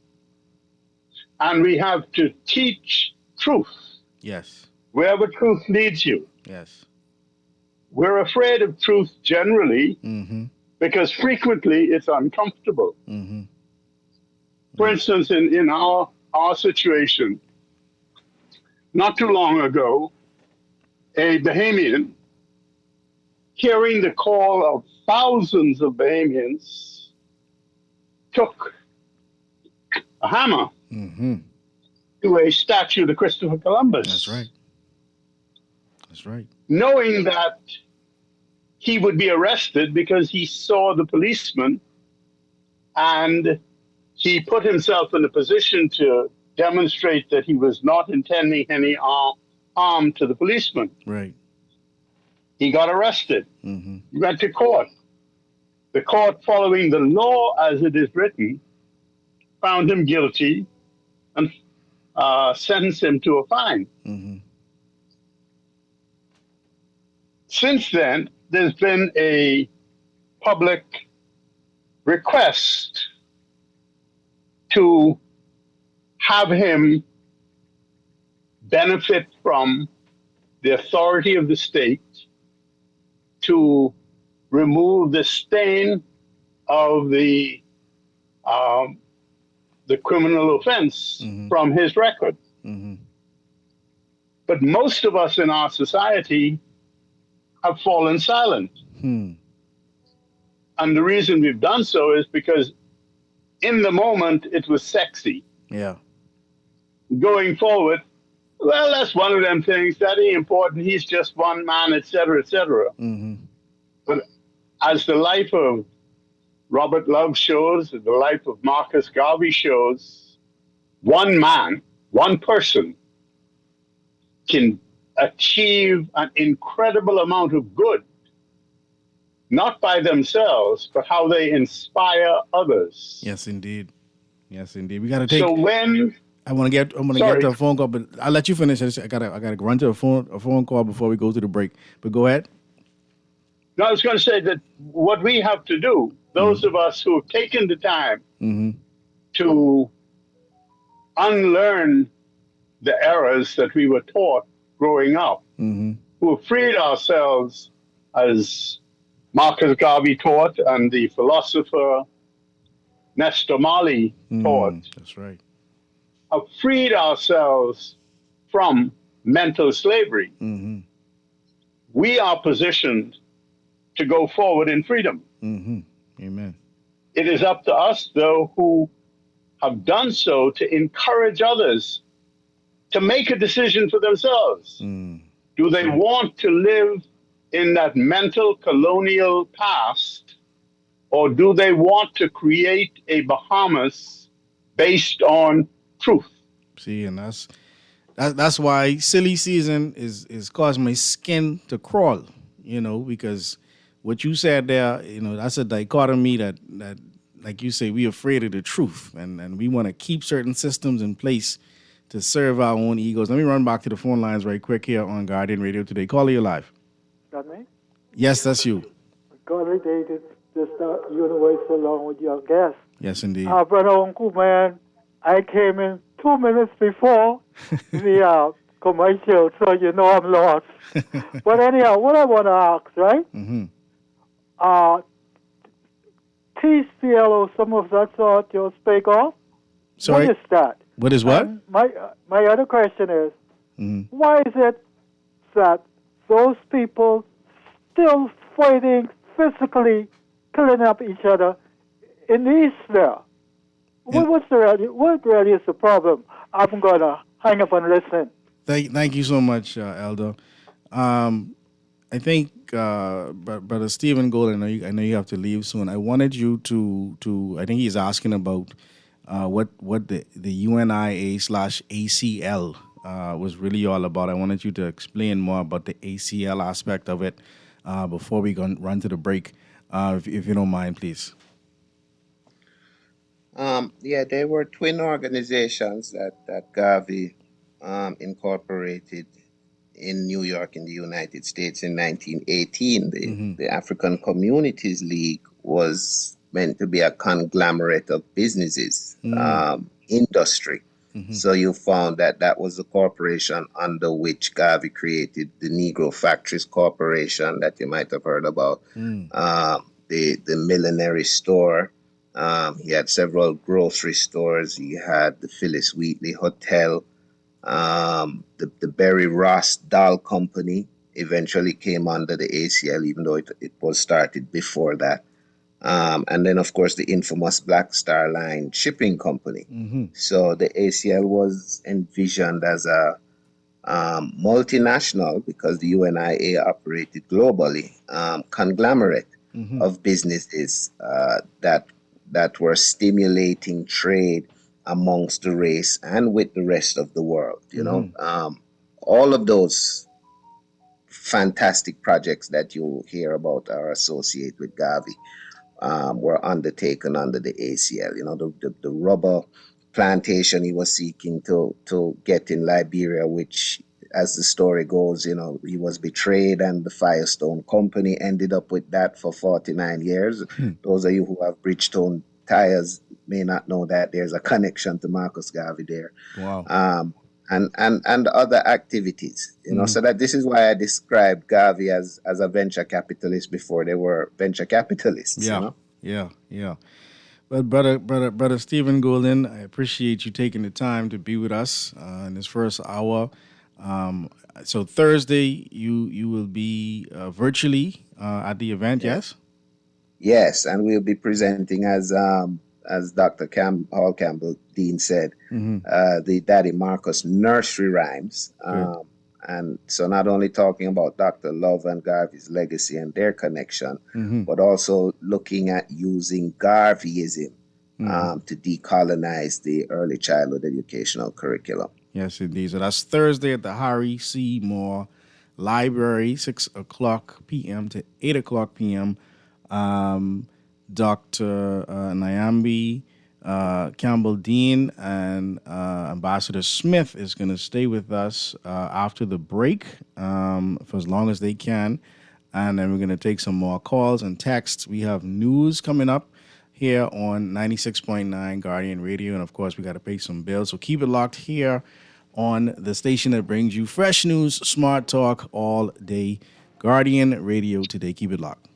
and we have to teach truth. Yes. Wherever truth leads you. Yes. We're afraid of truth generally because frequently it's uncomfortable. For instance, in our situation, not too long ago, a Bahamian, hearing the call of thousands of Bahamians, took a hammer to a statue to Christopher Columbus. That's right. That's right. Knowing that he would be arrested because he saw the policeman and he put himself in a position to demonstrate that he was not intending any harm to the policeman. Right. He got arrested. He went to court. The court, following the law as it is written, found him guilty and sentenced him to a fine. Since then, there's been a public request to have him benefit from the authority of the state to remove the stain of the criminal offense from his record. But most of us in our society have fallen silent. And the reason we've done so is because in the moment it was sexy. Yeah. Going forward, well, that's one of them things. That ain't important. He's just one man, etc., etc. But as the life of Robert Love shows, the life of Marcus Garvey shows, one man, one person can achieve an incredible amount of good, not by themselves, but how they inspire others. Yes, indeed. Yes, indeed. We got to take. So when I'm gonna get to a phone call, but I'll let you finish. I gotta run to a phone call before we go to the break. But go ahead. No, I was going to say that what we have to do, those of us who have taken the time to unlearn the errors that we were taught growing up, who have freed ourselves, as Marcus Garvey taught and the philosopher Nestor Mali taught. That's right. Have freed ourselves from mental slavery. We are positioned to go forward in freedom. Amen. It is up to us, though, who have done so to encourage others to make a decision for themselves. Do they want to live in that mental colonial past, or do they want to create a Bahamas based on truth? See, and that's why silly season is causing my skin to crawl, because what you said there, that's a dichotomy that like you say, we're afraid of the truth, and we want to keep certain systems in place to serve our own egos. Let me run back to the phone lines right quick here on Guardian Radio today. Caller, you live. That me? Yes, that's you. Golly, David, just universe along with your guest. Yes, indeed. Brother Uncle, man, I came in 2 minutes before the commercial, so I'm lost. But anyhow, what I want to ask, right? TCLO, some of that sort you speak of? Sorry? What is that? What is what? And my other question is, why is it that those people still fighting physically, killing up each other in the East there? What really is the problem? I'm going to hang up and listen. Thank you so much, Elder. I think, Brother Stephen Gold, I know you have to leave soon. I wanted you to I think he's asking about what the UNIA/ACL was really all about. I wanted you to explain more about the ACL aspect of it before we run to the break, if you don't mind, please. There were twin organizations that Garvey incorporated in New York in the United States in 1918. The African Communities League was meant to be a conglomerate of businesses, industry. So you found that was the corporation under which Garvey created the Negro Factories Corporation that you might have heard about, the millinery store. He had several grocery stores. He had the Phyllis Wheatley Hotel. The Berry Ross Doll Company eventually came under the ACL, even though it was started before that. And then, of course, the infamous Black Star Line Shipping Company. So the ACL was envisioned as a multinational, because the UNIA operated globally, conglomerate of businesses that were stimulating trade amongst the race and with the rest of the world. All of those fantastic projects that you hear about or associate with Garvey were undertaken under the ACL. The rubber plantation he was seeking to get in Liberia, which, as the story goes, he was betrayed, and the Firestone Company ended up with that for 49 years. Those of you who have Bridgestone tires may not know that there's a connection to Marcus Garvey there. Wow. And other activities, so that this is why I described Garvey as a venture capitalist before they were venture capitalists. Yeah. But brother Stephen Golden, I appreciate you taking the time to be with us in this first hour. So Thursday, you will be virtually at the event, yes? Yes, and we'll be presenting as Dr. Hall Campbell Dean said, the Daddy Marcus nursery rhymes. And so not only talking about Dr. Love and Garvey's legacy and their connection, but also looking at using Garveyism to decolonize the early childhood educational curriculum. Yes, indeed. So that's Thursday at the Harry C. Moore Library, 6 o'clock p.m. to 8 o'clock p.m. Dr. Nyambi Campbell Dean and Ambassador Smith is going to stay with us after the break for as long as they can. And then we're going to take some more calls and texts. We have news coming up here on 96.9 Guardian Radio. And, of course, we got to pay some bills. So keep it locked here on the station that brings you fresh news, smart talk all day. Guardian Radio Today. Keep it locked.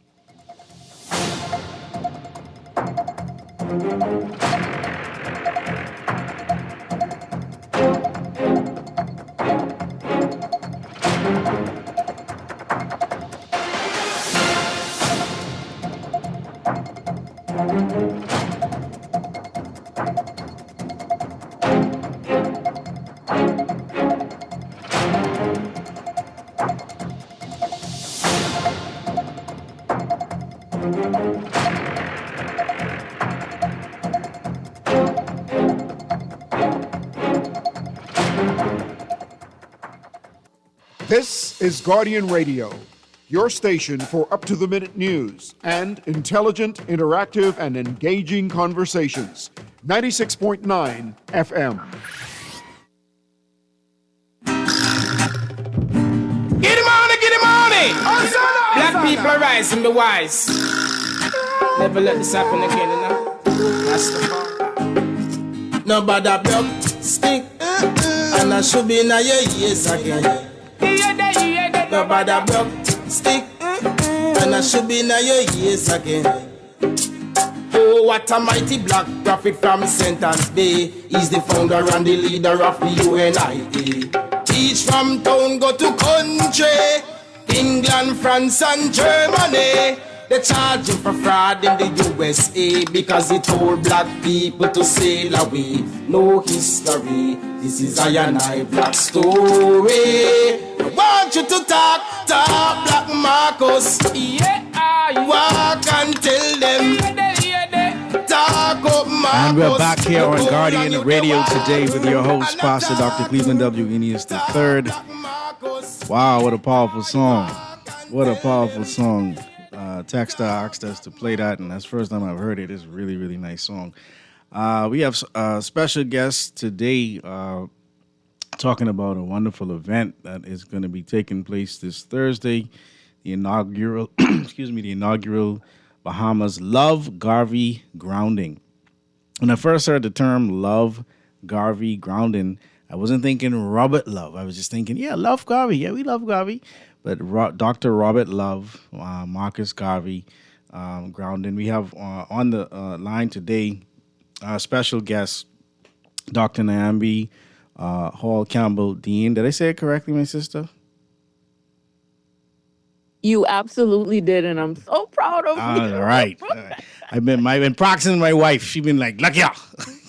This is Guardian Radio, your station for up-to-the-minute news and intelligent, interactive, and engaging conversations. 96.9 FM. Get him on it! Black people are rising, the wise. Never let this happen again, That's the part. Nobody broke stick, and I should be in your ears again. Nobody broke stick, and I should be in your ears again. Oh, what a mighty black prophet from Sentence Bay. He's the founder and the leader of the UNIA. Teach from town, go to country, England, France and Germany. They charge him for fraud in the USA because he told black people to sail away. No history, this is I black story. I want you to talk, Black Marcus. Walk and tell them, talk up, Marcus. And we're back here on Guardian Radio today with your host, Pastor Dr. Cleveland W. Eneas III. Wow, what a powerful song. What a powerful song. Texter asked us to play that, and that's the first time I've heard it. It's a really, really nice song. We have a special guest today talking about a wonderful event that is going to be taking place this Thursday, the inaugural, the inaugural Bahamas Love Garvey Grounding. When I first heard the term Love Garvey Grounding, I wasn't thinking Robert Love. I was just thinking, yeah, Love Garvey. Yeah, we love Garvey. But Dr. Robert Love, Marcus Garvey Grounding. We have on the line today special guest, Dr. Nyambi Hall Campbell Dean. Did I say it correctly, my sister? You absolutely did, and I'm so proud of you. All right. I've been practicing my wife. She's been like, look here,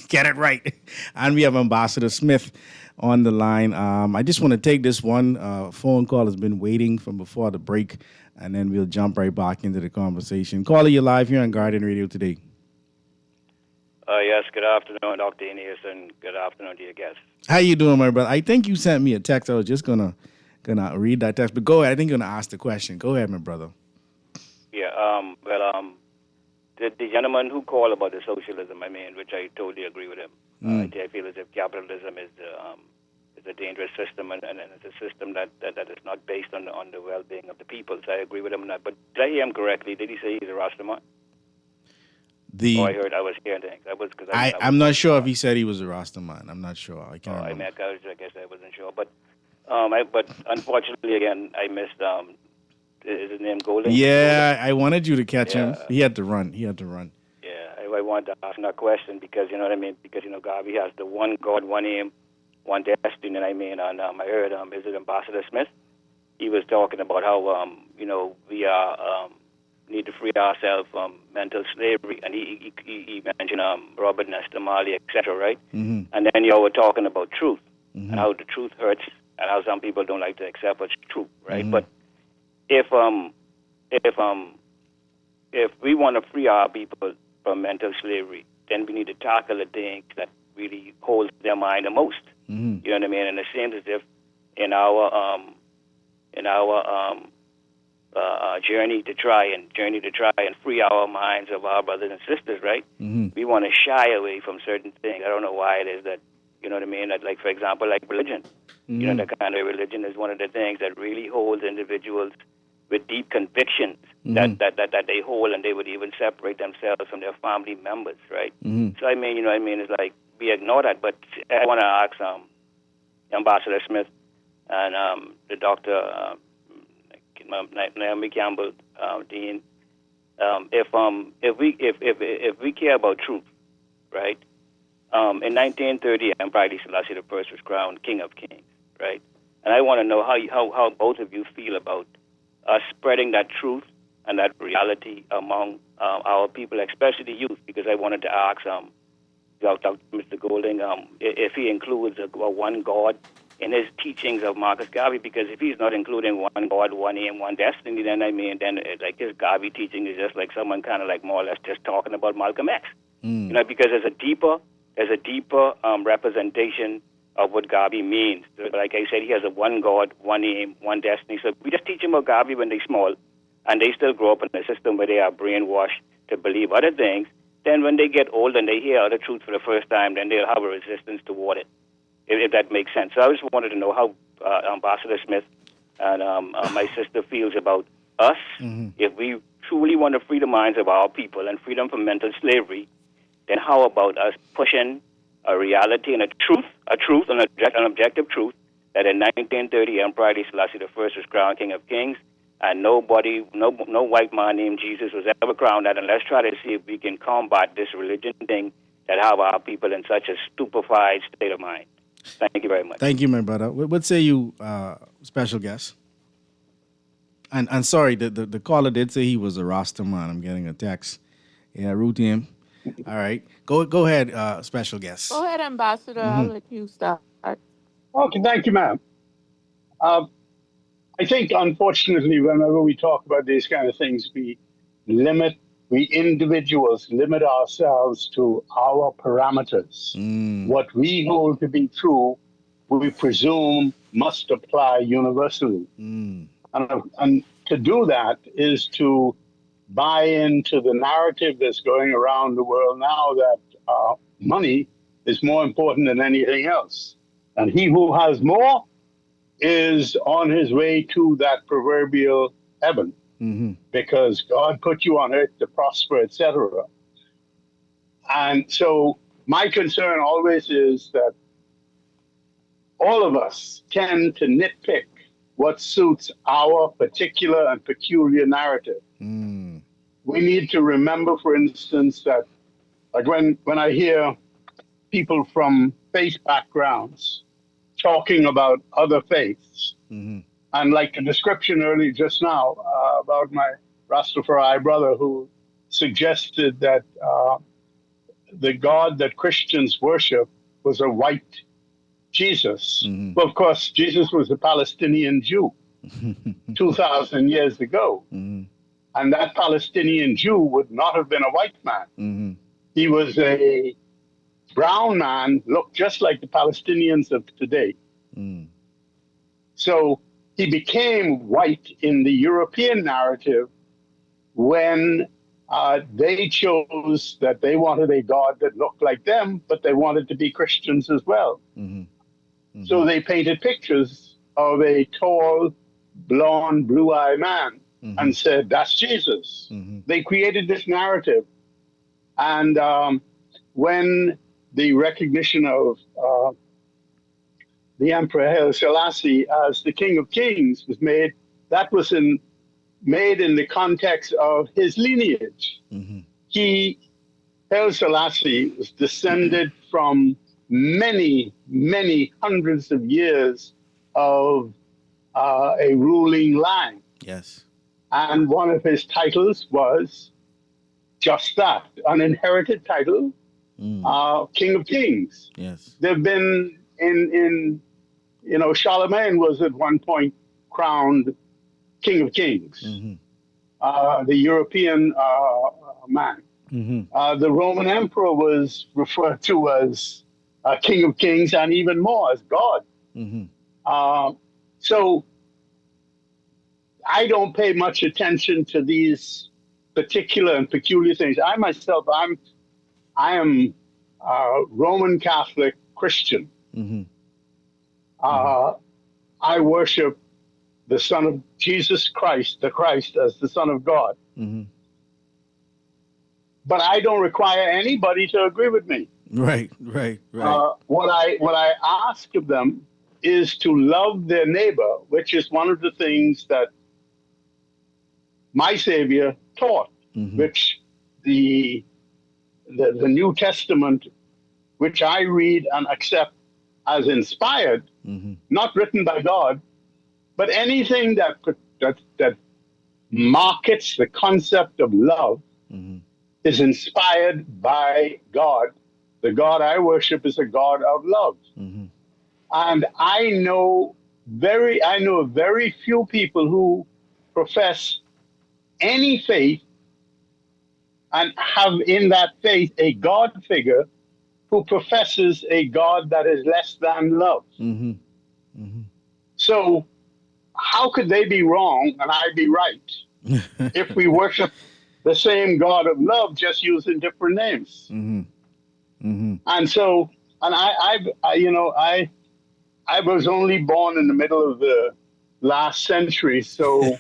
get it right. And we have Ambassador Smith on the line. I just want to take this one phone call has been waiting from before the break, and then we'll jump right back into the conversation. Caller, you're live here on Guardian Radio today. Yes, good afternoon, Dr. Eneas, and good afternoon to your guests. How you doing, my brother? I think you sent me a text. I was just gonna read that text, but go ahead. I think you're gonna ask the question. Go ahead, my brother. Yeah, the gentleman who called about the socialism, which I totally agree with him. I feel as if capitalism is a dangerous system, and it's a system that is not based on the well-being of the people. So I agree with him on that. But did I hear him correctly? Did he say he's a Rastaman? I was hearing things. I'm not sure if he said he was a Rastaman. I'm not sure. I can't remember. I guess I wasn't sure. But but unfortunately, again, I missed. Is his name Golden? Yeah, I wanted you to catch him. He had to run. Yeah, I wanted to ask him that question because you know what I mean. Because Garvey has the one God, one aim, one destiny. And and I heard is it Ambassador Smith? He was talking about how we are. Need to free ourselves from mental slavery, and he mentioned Robert Nesta Marley, etc. Right? Mm-hmm. And then you were talking about truth and how the truth hurts, and how some people don't like to accept what's true, right? Mm-hmm. But if we want to free our people from mental slavery, then we need to tackle the things that really hold their mind the most. Mm-hmm. You know what I mean? And it seems as if in our journey to try and free our minds of our brothers and sisters, right? Mm-hmm. We want to shy away from certain things. I don't know why it is that, you know what I mean? That, like, for example, like religion. Mm-hmm. You know, that kind of religion is one of the things that really holds individuals with deep convictions mm-hmm. that they hold, and they would even separate themselves from their family members, right? Mm-hmm. So, it's like we ignore that. But I want to ask Ambassador Smith and the Dr. Naomi Campbell, Dean, if we care about truth, right? In 1930, Emperor Haile Selassie I was crowned King of Kings, right? And I want to know how both of you feel about us spreading that truth and that reality among our people, especially the youth, because I wanted to ask Dr. Mr. Golding if he includes a one God in his teachings of Marcus Garvey, because if he's not including one God, one aim, one destiny, then like his Garvey teaching is just like someone kind of like more or less just talking about Malcolm X. Mm. Because there's a deeper representation of what Garvey means. Like I said, he has a one God, one aim, one destiny. So we just teach them about Garvey when they're small, and they still grow up in a system where they are brainwashed to believe other things. Then when they get old and they hear other truth for the first time, then they'll have a resistance toward it. If that makes sense. So I just wanted to know how Ambassador Smith and my sister feels about us. Mm-hmm. If we truly want to free the minds of our people and freedom from mental slavery, then how about us pushing a reality and a truth, an objective truth, that in 1930 Emperor Haile Selassie I was crowned King of Kings, and no white man named Jesus was ever crowned that. And let's try to see if we can combat this religion thing that have our people in such a stupefied state of mind. Thank you very much. Thank you, my brother. What say you, special guest? And sorry, the caller did say he was a Rastaman. I'm getting a text. Yeah, root him. All right. Go ahead, special guest. Go ahead, Ambassador. Mm-hmm. I'll let you start. Okay, thank you, ma'am. I think, unfortunately, whenever we talk about these kind of things, we limit we individuals limit ourselves to our parameters. What we hold to be true, we presume must apply universally. And to do that is to buy into the narrative that's going around the world now that money is more important than anything else. And he who has more is on his way to that proverbial heaven. Because God put you on earth to prosper, etc. And so my concern always is that all of us tend to nitpick what suits our particular and peculiar narrative. We need to remember, for instance, that like when I hear people from faith backgrounds talking about other faiths, and like the description earlier just now about my Rastafari brother who suggested that the God that Christians worship was a white Jesus. Well, of course, Jesus was a Palestinian Jew 2,000 years ago. And that Palestinian Jew would not have been a white man. He was a brown man, looked just like the Palestinians of today. So he became white in the European narrative when they chose that they wanted a God that looked like them, but they wanted to be Christians as well. So they painted pictures of a tall, blonde, blue-eyed man and said, that's Jesus. They created this narrative. And when the recognition of the Emperor Haile Selassie as the King of Kings was made, that was made in the context of his lineage. Haile Selassie was descended from many, many hundreds of years of a ruling line. Yes. And one of his titles was just that, an inherited title, King of Kings. Yes. There've been Charlemagne was at one point crowned King of Kings, the European man. The Roman Emperor was referred to as King of Kings and even more as God. So I don't pay much attention to these particular and peculiar things. I myself, I am Roman Catholic Christian. I worship the Son of Jesus Christ, the Christ as the Son of God. But I don't require anybody to agree with me. Right. What I ask of them is to love their neighbor, which is one of the things that my Savior taught, which the New Testament, which I read and accept as inspired, not written by God, but anything that markets the concept of love is inspired by God. The God I worship is a God of love. And I know very few people who profess any faith and have in that faith a God figure who professes a God that is less than love. So how could they be wrong and I be right if we worship the same God of love, just using different names? And so, and I was only born in the middle of the last century, so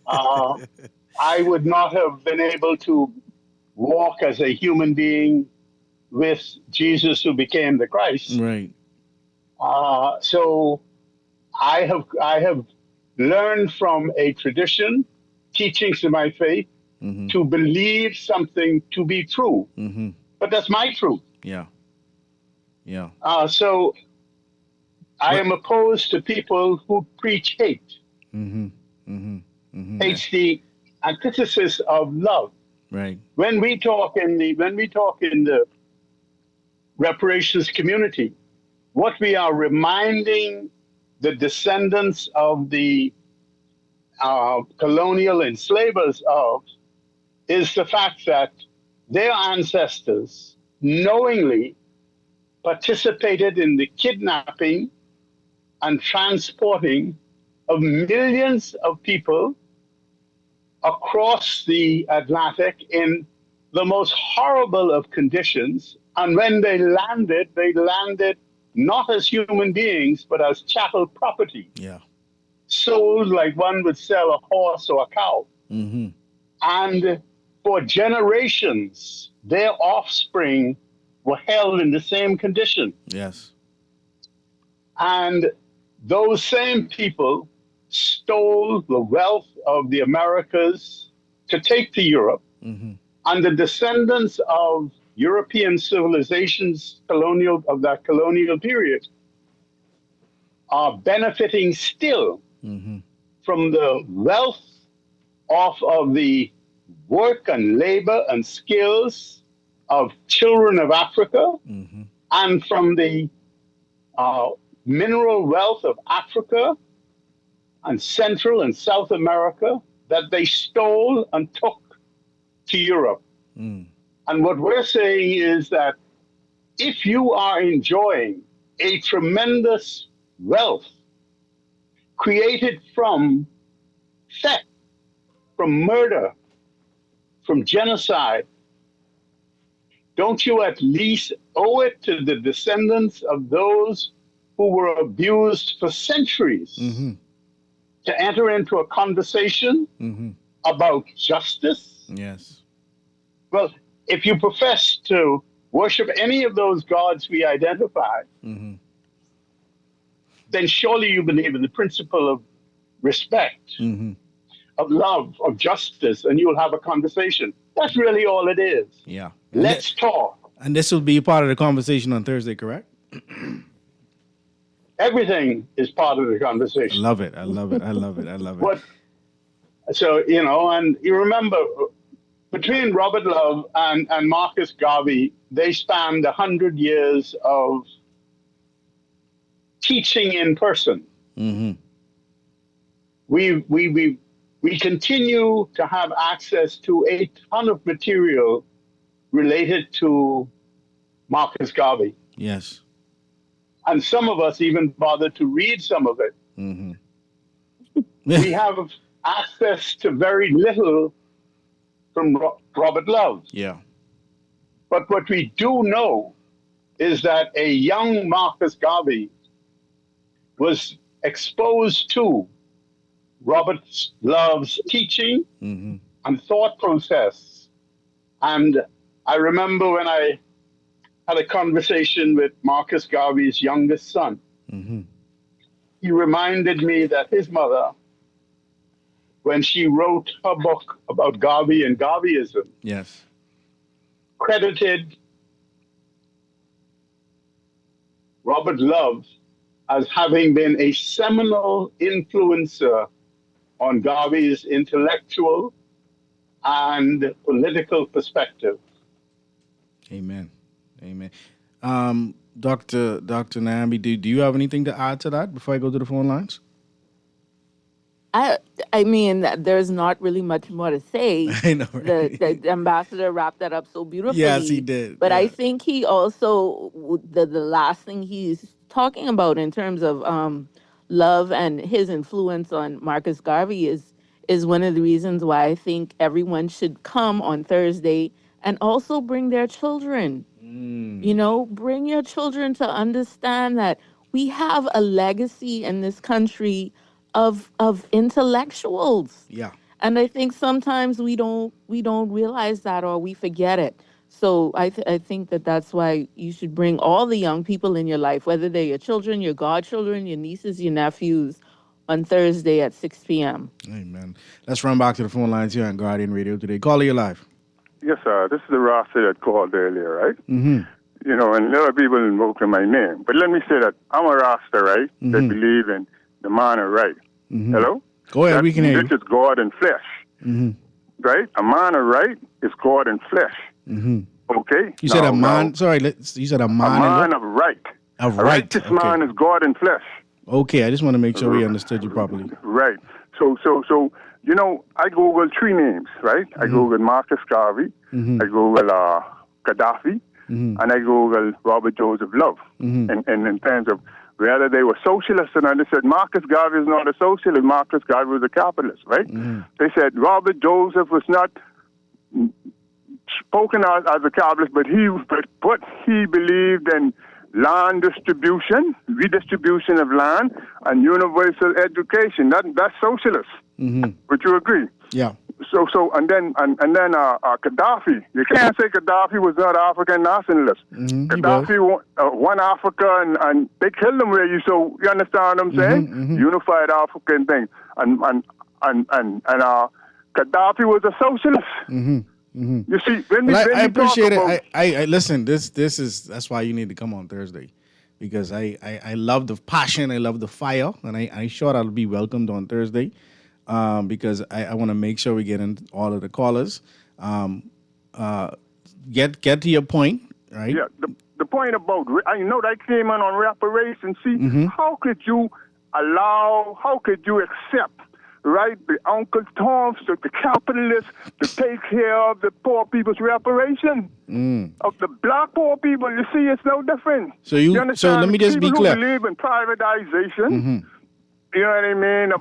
I would not have been able to walk as a human being with Jesus who became the Christ. Right. So I have learned from a tradition, teachings of my faith, to believe something to be true. But that's my truth. Yeah. So I am opposed to people who preach hate. Hate's the antithesis of love. Right. When we talk in the reparations community, what we are reminding the descendants of the colonial enslavers of is the fact that their ancestors knowingly participated in the kidnapping and transporting of millions of people across the Atlantic in the most horrible of conditions. And when they landed not as human beings, but as chattel property. Yeah. Sold like one would sell a horse or a cow. Mm-hmm. And for generations, their offspring were held in the same condition. Yes. And those same people stole the wealth of the Americas to take to Europe. Mm-hmm. And the descendants of European civilizations of that colonial period are benefiting still from the wealth of the work and labor and skills of children of Africa and from the mineral wealth of Africa and Central and South America that they stole and took to Europe. And what we're saying is that if you are enjoying a tremendous wealth created from theft, from murder, from genocide, don't you at least owe it to the descendants of those who were abused for centuries to enter into a conversation about justice? Yes. Well, if you profess to worship any of those gods we identify, then surely you believe in the principle of respect, of love, of justice, and you'll have a conversation. That's really all it is. Yeah. Let's talk. And this will be part of the conversation on Thursday, correct? Everything is part of the conversation. I love it. I love it. I love it. I love it. So, and you remember, between Robert Love and Marcus Garvey, they spanned 100 years of teaching in person. We continue to have access to a ton of material related to Marcus Garvey. Yes. And some of us even bothered to read some of it. We have access to very little from Robert Love. Yeah. But what we do know is that a young Marcus Garvey was exposed to Robert Love's teaching and thought process. And I remember when I had a conversation with Marcus Garvey's youngest son, he reminded me that his mother, when she wrote her book about Garvey and Garveyism, yes, credited Robert Love as having been a seminal influencer on Garvey's intellectual and political perspective. Amen. Amen. Dr. Nyambe, do you have anything to add to that before I go to the phone lines? I mean, there's not really much more to say. I know, right? The ambassador wrapped that up so beautifully. Yes, he did. But yeah. I think he also, the last thing he's talking about in terms of Love and his influence on Marcus Garvey is one of the reasons why I think everyone should come on Thursday and also bring their children. You know, bring your children to understand that we have a legacy in this country of intellectuals. Yeah. And I think sometimes we don't realize that, or we forget it. So I think that's why you should bring all the young people in your life, whether they're your children, your godchildren, your nieces, your nephews, on Thursday at 6 p.m. Amen. Let's run back to the phone lines here on Guardian Radio today. Caller, you're live. Yes, sir. This is the Rasta that called earlier, right? Mm-hmm. You know, and a lot of people invoking my name. But let me say that I'm a Rasta, right? That believe in the man of right. Hello? Go ahead, we can hear you. This is God in flesh. Right? A man of right is God in flesh. Okay? You said a man, sorry, you said a man. A man of right. Of a right. righteous man is God in flesh. Okay, I just want to make sure we understood you properly. Right. So you know, I Googled three names, right? I Googled Marcus Garvey, I Googled Gaddafi, and I Googled Robert Joseph Love. And in terms of whether they were socialists, and they said Marcus Garvey is not a socialist, Marcus Garvey was a capitalist, right? They said Robert Joseph was not spoken as a capitalist, but he believed in land distribution, redistribution of land, and universal education. That's socialist. Would you agree? Yeah. So and then Gaddafi. You can't say Gaddafi was not African nationalist. Gaddafi won Africa and they killed him really. So you understand what I'm saying? Unified African thing. And Gaddafi was a socialist. You see, I appreciate it. I listen. That's why you need to come on Thursday, because I love the passion, I love the fire, and I sure I'll be welcomed on Thursday, because I want to make sure we get in all of the callers. Get to your point, right? Yeah, the point about, I know that came in on reparations. See, how could you accept, right, the Uncle Toms, the capitalists, to take care of the poor people's reparation of the black poor people? You see, it's no different. So let me just be people clear. Who believe in privatization. You know what I mean?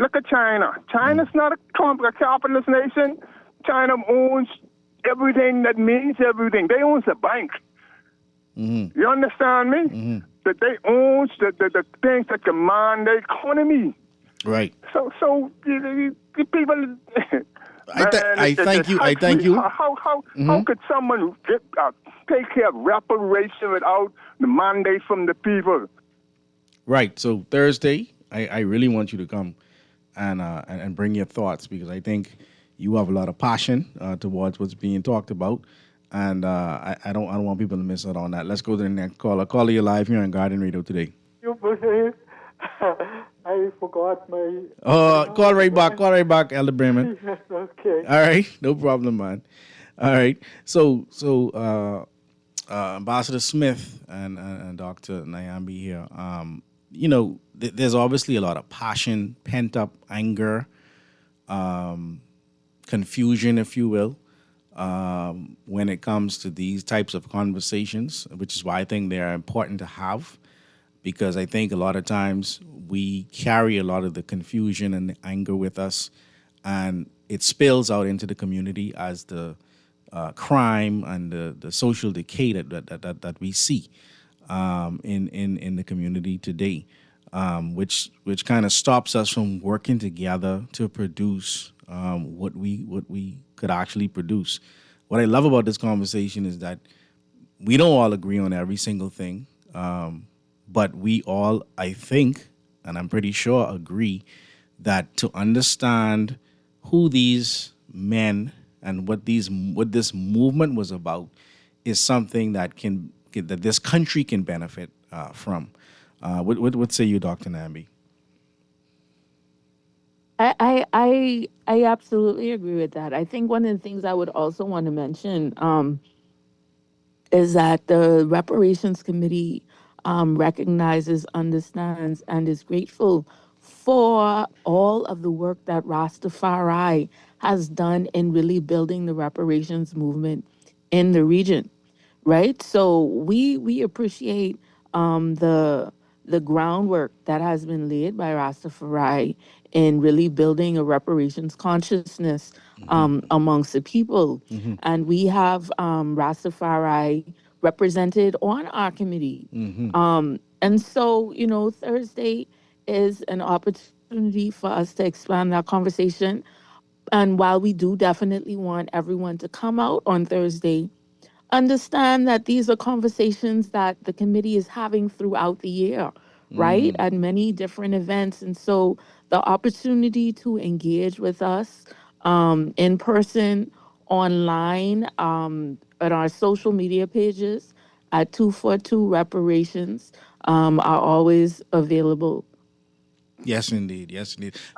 Look at China. China's not a capitalist nation. China owns everything that means everything. They own the bank. You understand me? That they own the things that command the economy. Right. So the people. I thank you. How could someone take care of reparation without the mandate from the people? Right. So Thursday, I really want you to come and bring your thoughts, because I think you have a lot of passion towards what's being talked about, and I don't want people to miss out on that. Let's go to the next caller. Caller, you're live here on Guardian Radio today. I forgot my... Call right back, Elder Bremen. Yes, okay. All right, no problem, man. All right, so Ambassador Smith and Dr. Nyambi here, you know, there's obviously a lot of passion, pent-up anger, confusion, if you will, when it comes to these types of conversations, which is why I think they are important to have, because I think a lot of times we carry a lot of the confusion and the anger with us, and it spills out into the community as the crime and the social decay that we see in the community today, which kind of stops us from working together to produce what we could actually produce. What I love about this conversation is that we don't all agree on every single thing, but we all, I think, and I'm pretty sure, agree that to understand who these men and what this movement was about is something that that this country can benefit from. What say you, Dr. Nyambi? I absolutely agree with that. I think one of the things I would also want to mention is that the Reparations Committee recognizes, understands, and is grateful for all of the work that Rastafari has done in really building the reparations movement in the region, right? So we appreciate the groundwork that has been laid by Rastafari in really building a reparations consciousness amongst the people. And we have Rastafari represented on our committee. And so, you know, Thursday is an opportunity for us to expand that conversation. And while we do definitely want everyone to come out on Thursday, understand that these are conversations that the committee is having throughout the year, right? At many different events. And so the opportunity to engage with us in person, online, at our social media pages at 242 Reparations are always available. Yes, indeed.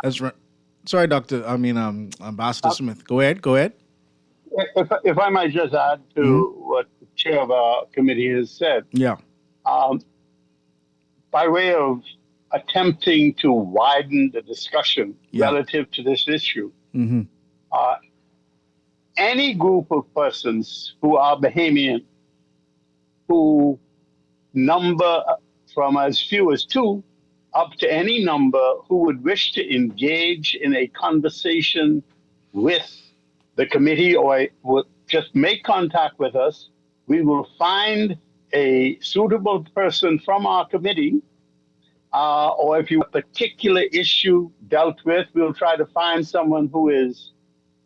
That's right. Sorry, Ambassador Smith. Go ahead. If I might just add to what the chair of our committee has said. Yeah. By way of attempting to widen the discussion relative to this issue. Mm-hmm. Any group of persons who are Bahamian, who number from as few as 2 up to any number, who would wish to engage in a conversation with the committee or would just make contact with us, we will find a suitable person from our committee, or if you have a particular issue dealt with, we'll try to find someone who is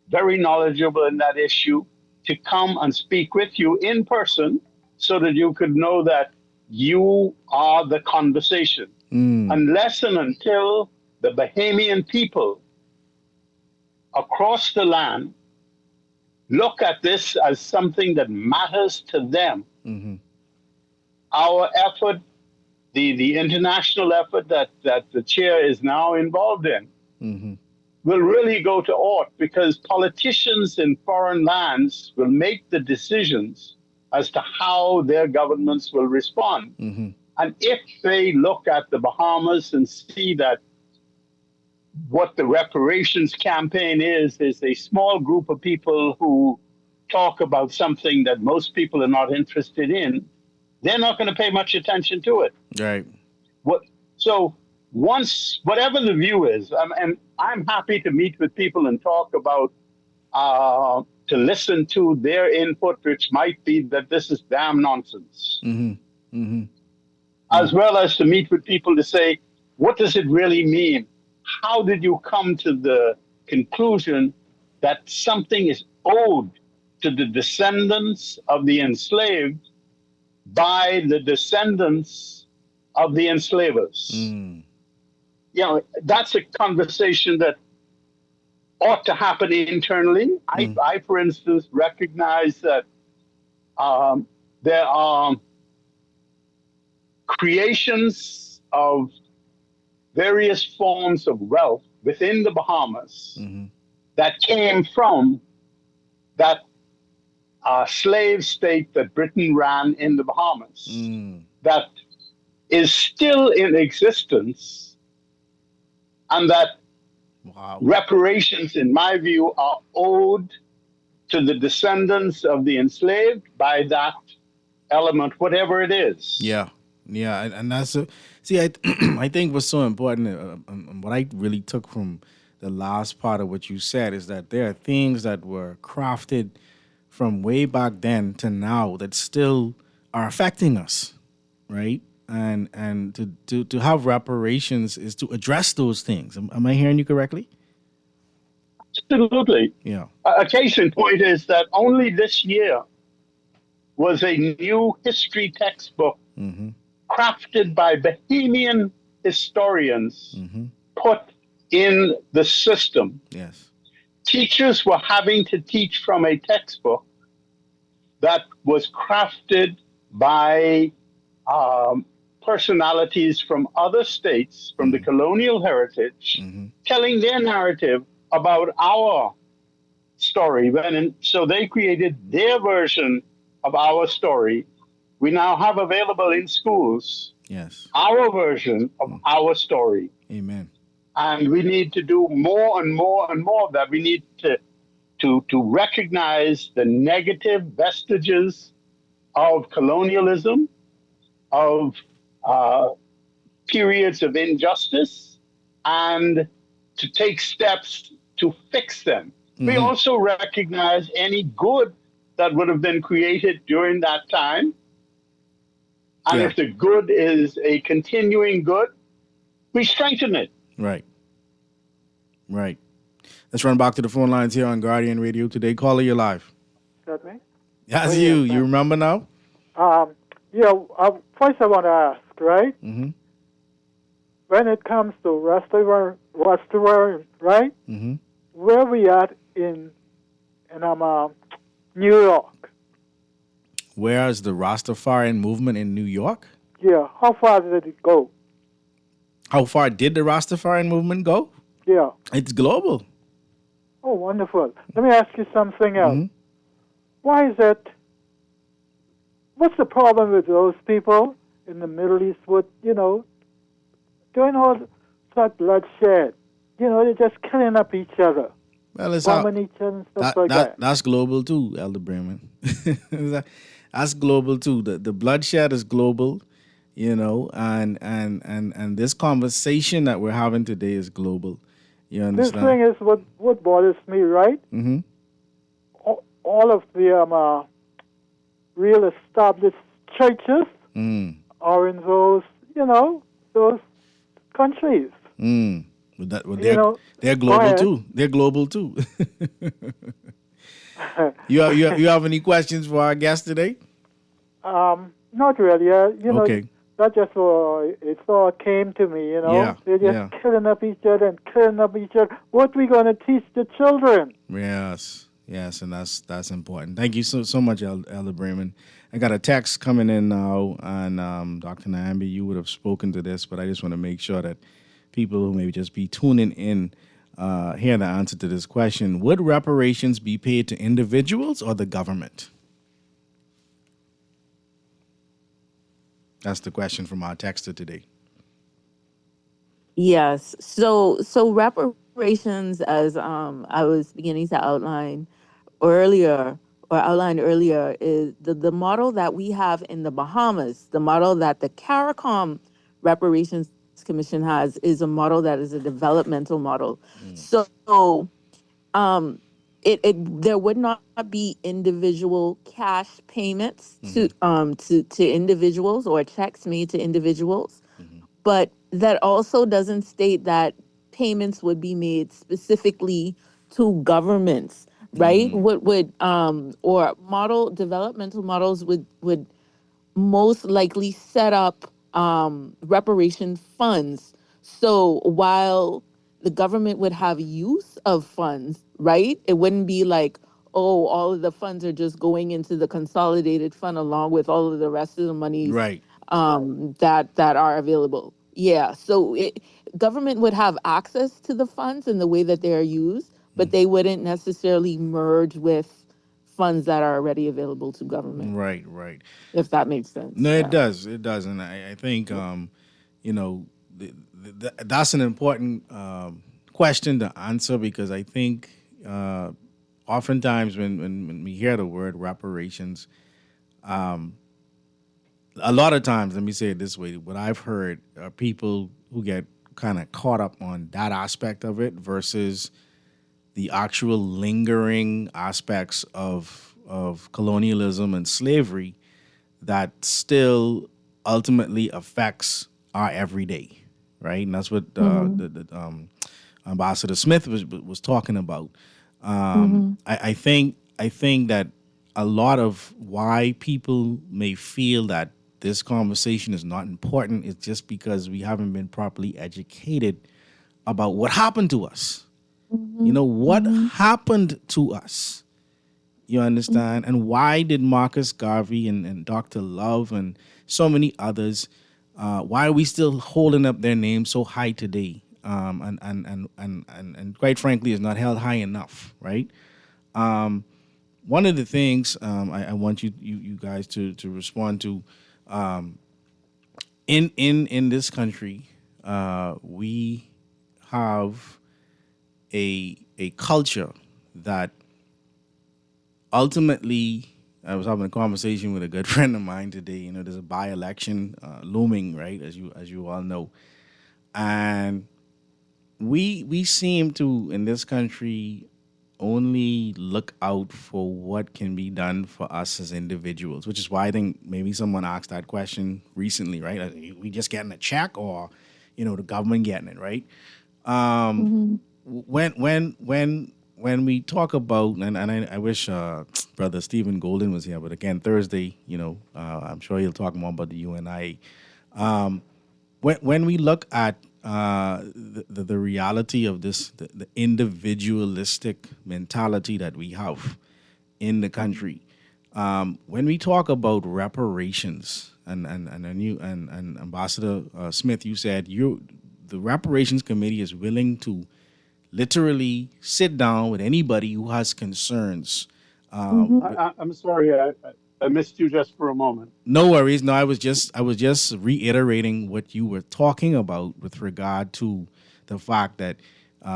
very knowledgeable in that issue to come and speak with you in person so that you could know that you are the conversation. Unless and until the Bahamian people across the land look at this as something that matters to them, our effort, the international effort that the chair is now involved in, will really go to aught, because politicians in foreign lands will make the decisions as to how their governments will respond. And if they look at the Bahamas and see that what the reparations campaign is a small group of people who talk about something that most people are not interested in, they're not going to pay much attention to it. Right. So once, whatever the view is, and I'm happy to meet with people and talk about, to listen to their input, which might be that this is damn nonsense. As well as to meet with people to say, what does it really mean? How did you come to the conclusion that something is owed to the descendants of the enslaved by the descendants of the enslavers? You know, that's a conversation that ought to happen internally. I, for instance, recognize that there are creations of various forms of wealth within the Bahamas that came from that slave state that Britain ran in the Bahamas, that is still in existence, and that reparations, in my view, are owed to the descendants of the enslaved by that element, whatever it is. Yeah, and that's I think what's so important, what I really took from the last part of what you said is that there are things that were crafted from way back then to now that still are affecting us, right? And to have reparations is to address those things. Am I hearing you correctly? Absolutely. Yeah. A case in point is that only this year was a new history textbook crafted by Bahamian historians put in the system. Yes. Teachers were having to teach from a textbook that was crafted by personalities from other states, from the colonial heritage, telling their narrative about our story. So they created their version of our story. We now have available in schools our version of our story. Amen. And we need to do more and more and more of that. We need to recognize the negative vestiges of colonialism, of periods of injustice, and to take steps to fix them. We also recognize any good that would have been created during that time. And if the good is a continuing good, we strengthen it. Right. Let's run back to the phone lines here on Guardian Radio today. Caller, you're live. Is that me? That's you. You remember now? First I want to ask, right? When it comes to Rastafari, right? Where we at in New York? Where is the Rastafarian movement in New York? Yeah. How far did it go? How far did the Rastafarian movement go? Yeah. It's global. Oh, wonderful. Let me ask you something else. Why is it? What's the problem with those people in the Middle East would, doing all that bloodshed. You know, they're just killing up each other. Well, it's bombing each other and stuff like that. That's global too, Elder Bremen. That's global too. The bloodshed is global, you know, and this conversation that we're having today is global. You understand? This thing is what bothers me, right? Mm-hmm. All of the real established churches are in those, you know, those countries. They're global too. They're global too. You have any questions for our guest today? Not really. You know, okay. That just it all came to me. You know, Yeah, they're just killing up each other and killing up each other. What are we going to teach the children? Yes, and that's important. Thank you so much, Elder Bremen. I got a text coming in now, and Dr. Nyambi, you would have spoken to this, but I just want to make sure that people who may just be tuning in hear the answer to this question. Would reparations be paid to individuals or the government? That's the question from our texter today. Yes. So reparations, as I was beginning to outline earlier, is the model that we have in the Bahamas. The model that the CARICOM Reparations Commission has is a model that is a developmental model. So there would not be individual cash payments to individuals or checks made to individuals, but that also doesn't state that payments would be made specifically to governments, right? Or developmental models would most likely set up reparation funds. So while the government would have use of funds, right? It wouldn't be like, oh, all of the funds are just going into the consolidated fund along with all of the rest of the monies right. that are available. Yeah, so government would have access to the funds in the way that they are used, but they wouldn't necessarily merge with funds that are already available to government. Right. If that makes sense. No, it does. It does. And I think, you know, that's an important question to answer, because I think oftentimes when we hear the word reparations, a lot of times, let me say it this way, what I've heard are people who get kind of caught up on that aspect of it versus the actual lingering aspects of colonialism and slavery that still ultimately affects our everyday, right? And that's what Ambassador Smith was talking about. I think that a lot of why people may feel that this conversation is not important is just because we haven't been properly educated about what happened to us. You know, what happened to us? You understand? And why did Marcus Garvey and Dr. Love and so many others, why are we still holding up their names so high today? And quite frankly, is not held high enough, right? One of the things I want you guys to respond to, in this country, we have a culture that ultimately, I was having a conversation with a good friend of mine today. You know, there's a by-election looming, right, as you all know, and we seem to, in this country, only look out for what can be done for us as individuals, which is why I think maybe someone asked that question recently, right? Are we just getting a check, or, you know, the government getting it, right? When we talk about, and I wish Brother Stephen Golden was here, but again, Thursday, you know, I'm sure he'll talk more about the UNI. When we look at the reality of this, the individualistic mentality that we have in the country, when we talk about reparations, and Ambassador Smith, you said the reparations committee is willing to literally sit down with anybody who has concerns. I'm sorry, I missed you just for a moment. No worries. No, I was just reiterating what you were talking about with regard to the fact that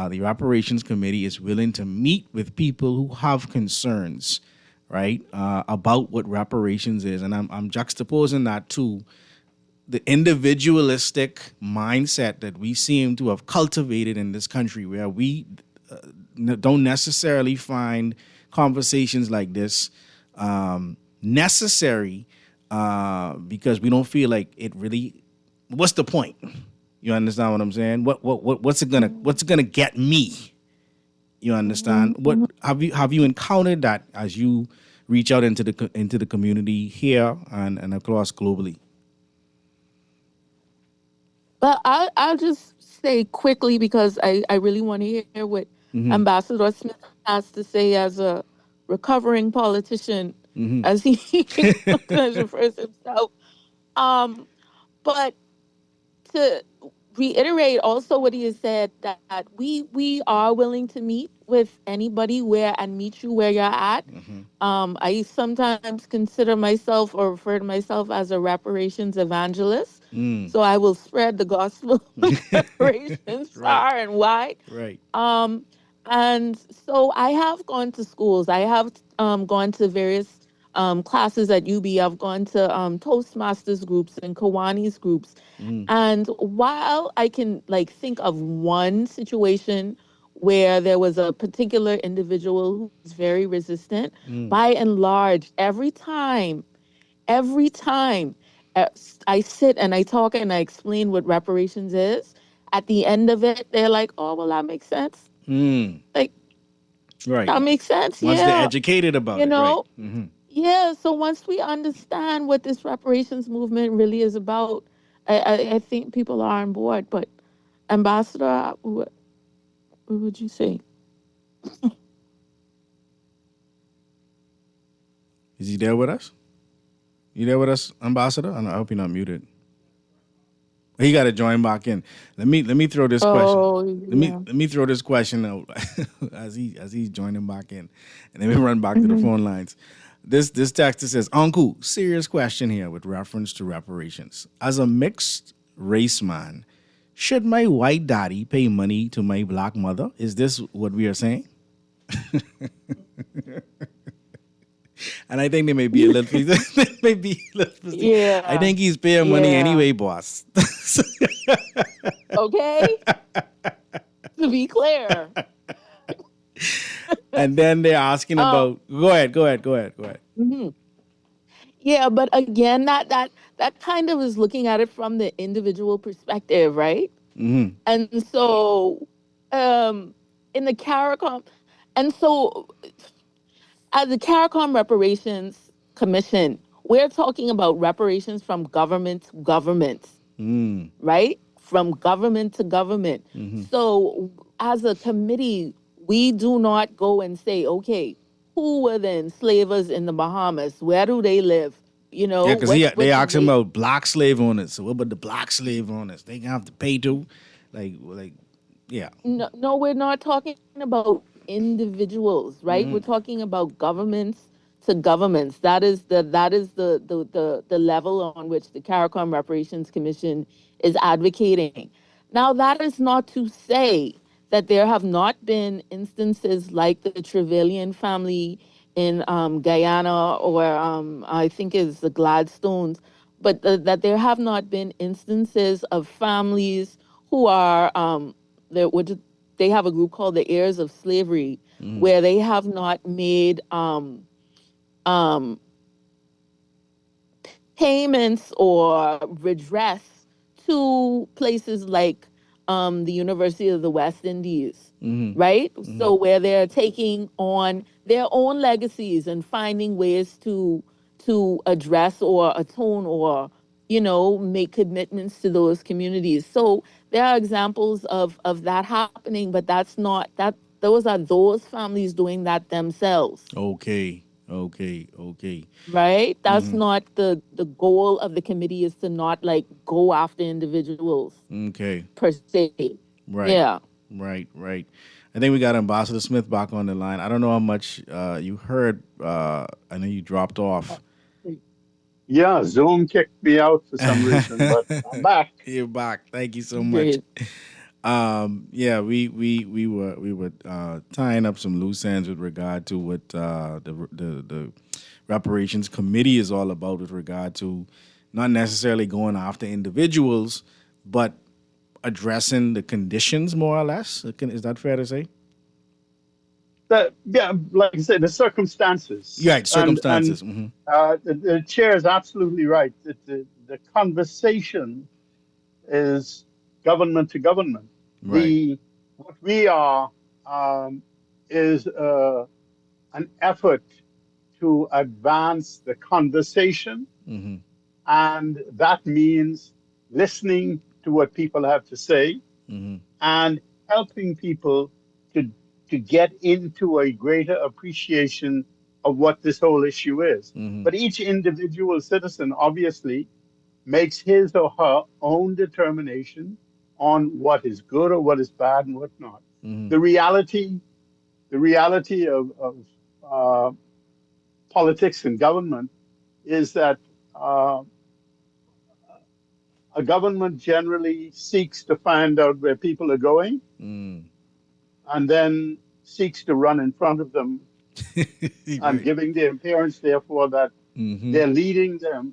the Reparations Committee is willing to meet with people who have concerns, right, about what reparations is, and I'm juxtaposing that to the individualistic mindset that we seem to have cultivated in this country, where we don't necessarily find conversations like this necessary because we don't feel like it really. What's the point? You understand what I'm saying? What's it gonna get me? You understand? What have you encountered that as you reach out into the community here and across globally? But I'll just say quickly, because I really want to hear what Ambassador Smith has to say as a recovering politician, as he refers himself. But to reiterate also what he has said, that we are willing to meet with anybody and meet you where you're at. I sometimes consider myself or refer to myself as a reparations evangelist. So I will spread the gospel of reparations far and wide. Right. And so I have gone to schools. I have gone to various classes at UB. I've gone to Toastmasters groups and Kiwanis groups. And while I can think of one situation where there was a particular individual who was very resistant, by and large, every time I sit and I talk and I explain what reparations is, at the end of it, they're like, oh, well, that makes sense. Like, right. That makes sense. Once yeah. they're educated about you know, it, right. Yeah. So once we understand what this reparations movement really is about, I think people are on board. But Ambassador, what would you say? Is he there with us? You there with us, Ambassador? I hope you're not muted. He got to join back in. Let me throw this question. Let me throw this question out as he's joining back in, and then we run back to the phone lines. This text says, Uncle, serious question here with reference to reparations. As a mixed race man, should my white daddy pay money to my black mother? Is this what we are saying? And I think they may be a little. Yeah. I think he's paying money anyway, boss. Okay. To be clear. And then they're asking about. Go ahead. Mm-hmm. Yeah, but again, that kind of is looking at it from the individual perspective, right? And so, in the CARICOM, and so. As the CARICOM Reparations Commission, we're talking about reparations from government to government, right? From government to government. So as a committee, we do not go and say, okay, who were the enslavers in the Bahamas? Where do they live? You know? Yeah, because they ask him about black slave owners. So what about the black slave owners? They gonna have to pay too? Yeah. No, we're not talking about individuals, right? We're talking about governments to governments. That is the level on which the CARICOM Reparations Commission is advocating. Now, that is not to say that there have not been instances like the Trevelyan family in Guyana, or I think it's the Gladstones, but that there have not been instances of families who are they have a group called the Heirs of Slavery, where they have not made payments or redress to places like the University of the West Indies, right? So where they're taking on their own legacies and finding ways to address or atone or, make commitments to those communities. So there are examples of that happening, but that's not that. Those are those families doing that themselves. Okay. Right? That's not the goal of the committee, is to not go after individuals. Okay. Per se. Right. Yeah. Right. I think we got Ambassador Smith back on the line. I don't know how much you heard. I know you dropped off Yeah, Zoom kicked me out for some reason, but I'm back. You're back. Thank you so much. Yeah, we were tying up some loose ends with regard to what the reparations committee is all about with regard to not necessarily going after individuals, but addressing the conditions more or less. Is that fair to say? Yeah, like I said, the circumstances. Right, circumstances. The chair is absolutely right. The conversation is government to government. Right. What we are is an effort to advance the conversation, and that means listening to what people have to say and helping people to get into a greater appreciation of what this whole issue is. But each individual citizen obviously makes his or her own determination on what is good or what is bad and what not. The reality of politics and government is that a government generally seeks to find out where people are going and then seeks to run in front of them and giving the appearance, therefore, that they're leading them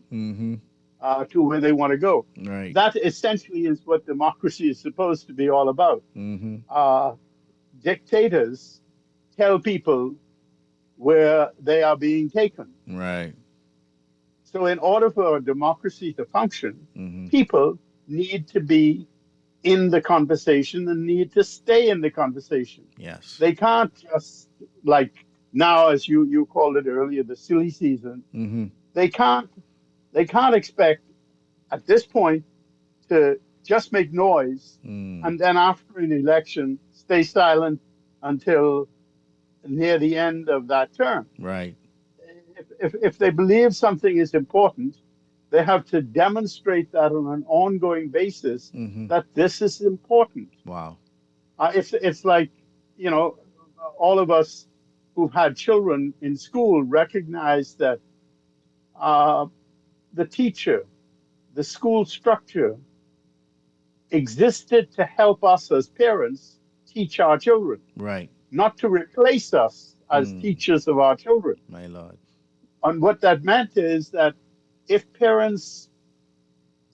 to where they want to go. Right. That essentially is what democracy is supposed to be all about. Dictators tell people where they are being taken. Right. So in order for a democracy to function, people need to be in the conversation and need to stay in the conversation. Yes. They can't just, like now, as you called it earlier, the silly season. They can't expect at this point to just make noise and then after an election stay silent until near the end of that term. Right. If they believe something is important, they have to demonstrate that on an ongoing basis that this is important. Wow. It's like, you know, all of us who've had children in school recognize that the teacher, the school structure existed to help us as parents teach our children. Right. Not to replace us as teachers of our children. My Lord. And what that meant is that if parents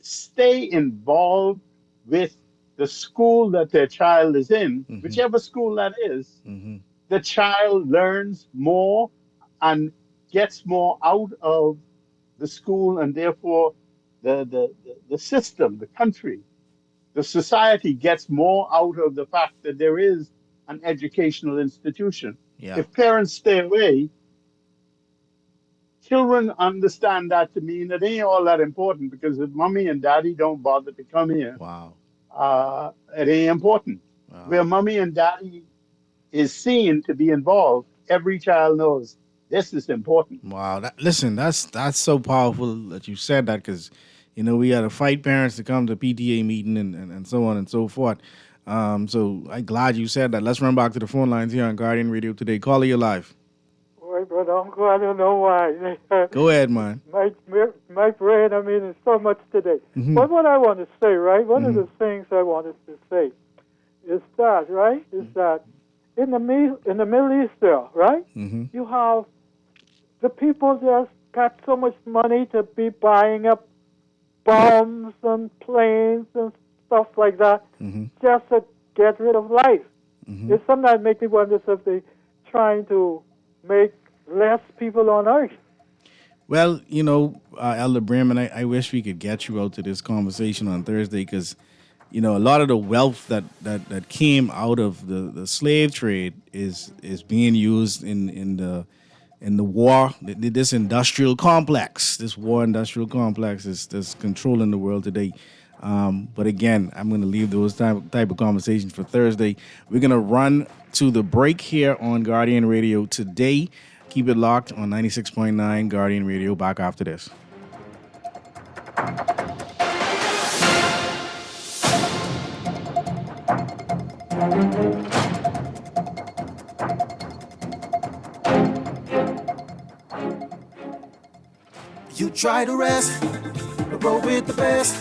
stay involved with the school that their child is in, whichever school that is, the child learns more and gets more out of the school, and therefore the system, the country, the society gets more out of the fact that there is an educational institution. Yeah. If parents stay away, children understand that to mean that it ain't all that important, because if mommy and daddy don't bother to come here, it ain't important. Where mommy and daddy is seen to be involved, every child knows this is important. Wow. Listen, that's so powerful that you said that, because, you know, we got to fight parents to come to PTA meeting and so on and so forth. So I'm glad you said that. Let's run back to the phone lines here on Guardian Radio today. Caller, you're live. Boy, but Uncle, I don't know why. Go ahead, man. My brain, I mean, it's so much today. But what I want to say, right, one of the things I wanted to say is that, right, is that in the Middle East there, right, you have the people just got so much money to be buying up bombs and planes and stuff like that just to get rid of life. It sometimes makes me wonder if they're trying to make less people on Earth. Well, you know, Elder Bremen, I wish we could get you out to this conversation on Thursday, because, you know, a lot of the wealth that came out of the slave trade is being used in the war. This industrial complex, this war industrial complex is controlling the world today. But again, I'm going to leave those type of conversations for Thursday. We're going to run to the break here on Guardian Radio today. Keep it locked on 96.9 Guardian Radio. Back after this. You try to rest, but roll with the best.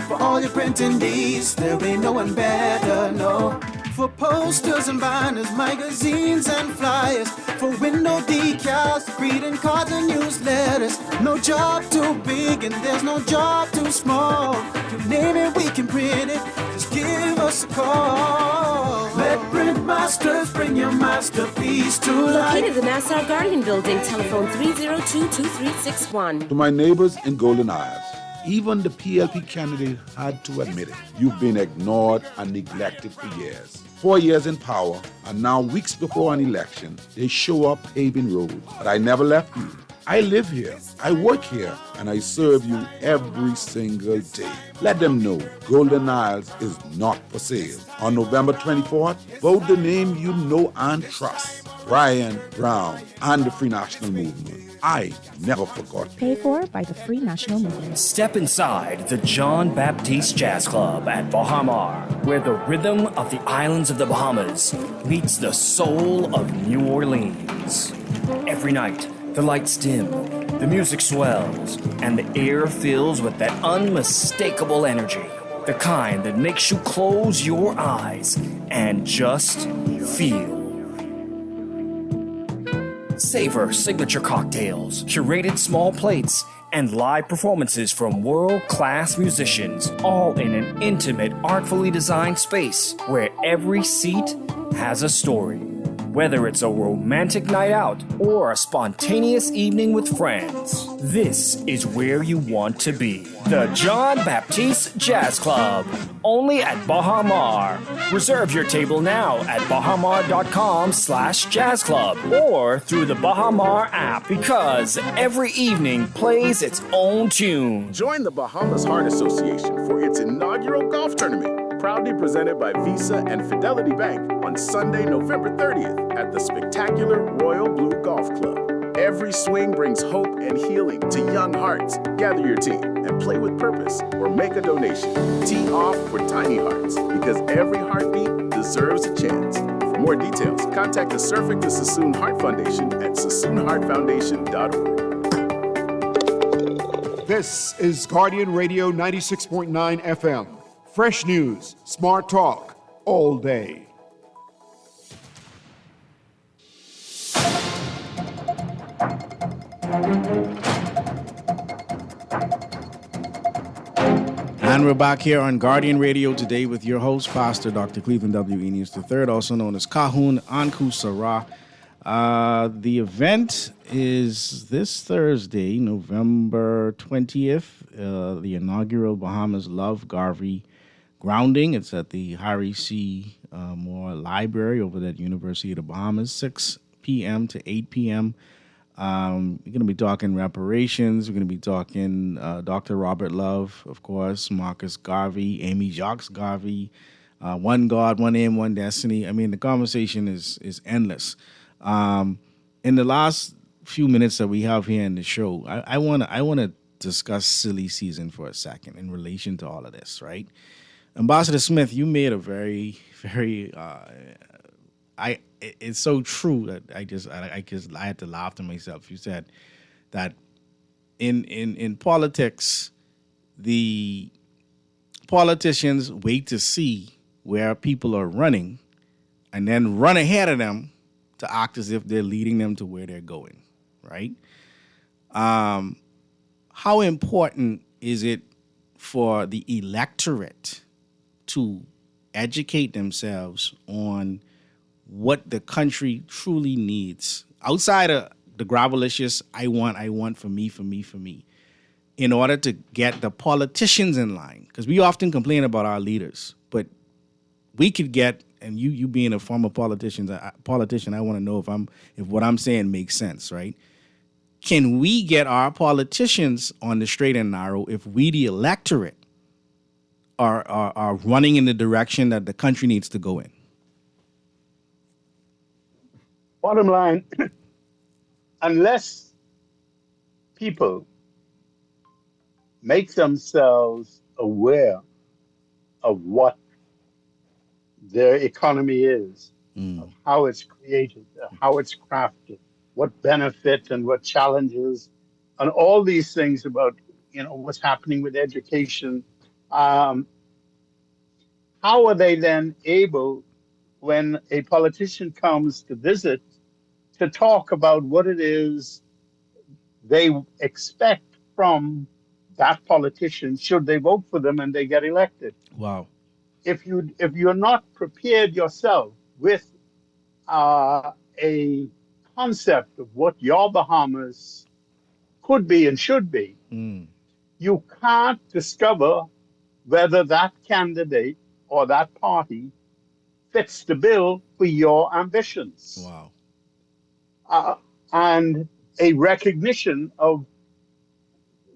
For all your printing needs, there ain't no one better, no. For posters and banners, magazines and flyers. For window decals, greeting cards and newsletters. No job too big and there's no job too small. You name it, we can print it. Just give us a call. Let Print Masters bring your masterpiece to life. Located in the Nassau Guardian Building, telephone 302-2361. To my neighbors in Golden Isles, even the PLP candidate had to admit it. You've been ignored and neglected for years. 4 years in power, and now weeks before an election, they show up paving roads. But I never left you. I live here, I work here, and I serve you every single day. Let them know Golden Isles is not for sale. On November 24th, vote the name you know and trust. Brian Brown and the Free National Movement. I never forgot. Paid for by the Free National Movement. Step inside the John Baptiste Jazz Club at Baha Mar, where the rhythm of the islands of the Bahamas meets the soul of New Orleans. Every night, the lights dim, the music swells, and the air fills with that unmistakable energy. The kind that makes you close your eyes and just feel. Savor signature cocktails, curated small plates, and live performances from world-class musicians, all in an intimate, artfully designed space where every seat has a story. Whether it's a romantic night out or a spontaneous evening with friends, this is where you want to be. The John Baptiste Jazz Club, only at Baha Mar. Reserve your table now at bahamar.com/jazz club or through the Baha Mar app, because every evening plays its own tune. Join the Bahamas Heart Association for its inaugural golf tournament, proudly presented by Visa and Fidelity Bank on Sunday, November 30th at the spectacular Royal Blue Golf Club. Every swing brings hope and healing to young hearts. Gather your team and play with purpose or make a donation. Tee off for Tiny Hearts, because every heartbeat deserves a chance. For more details, contact the Surfing the Sassoon Heart Foundation at sassoonheartfoundation.org. This is Guardian Radio 96.9 FM. Fresh news, smart talk, all day. And we're back here on Guardian Radio today with your host, Pastor Dr. Cleveland W. Eneas III, also known as Kahun Anku Sarah. The event is this Thursday, November 20th, the inaugural Bahamas Love Garvey grounding. It's at the Harry C. Moore Library over at University of the Bahamas, 6 p.m. to 8 p.m. We're going to be talking reparations. We're going to be talking Dr. Robert Love, of course, Marcus Garvey, Amy Jacques Garvey, One God, One Aim, One Destiny. I mean, the conversation is endless. In the last few minutes that we have here in the show, I want to discuss silly season for a second in relation to all of this, right? Ambassador Smith, you made a very, very it's so true that I had to laugh to myself. You said that in politics, the politicians wait to see where people are running and then run ahead of them to act as if they're leading them to where they're going, right? How important is it for the electorate to educate themselves on what the country truly needs outside of the gravelicious I want for me, in order to get the politicians in line? Because we often complain about our leaders, but we could get, and you being a former politician, I want to know if what I'm saying makes sense, right? Can we get our politicians on the straight and narrow if we, the electorate, are running in the direction that the country needs to go in? Bottom line, unless people make themselves aware of what their economy is, of how it's created, how it's crafted, what benefits and what challenges on all these things about, what's happening with education. How are they then able, when a politician comes to visit, to talk about what it is they expect from that politician should they vote for them and they get elected? Wow. If you're not prepared yourself with a concept of what your Bahamas could be and should be, you can't discover whether that candidate or that party fits the bill for your ambitions. Wow. And a recognition of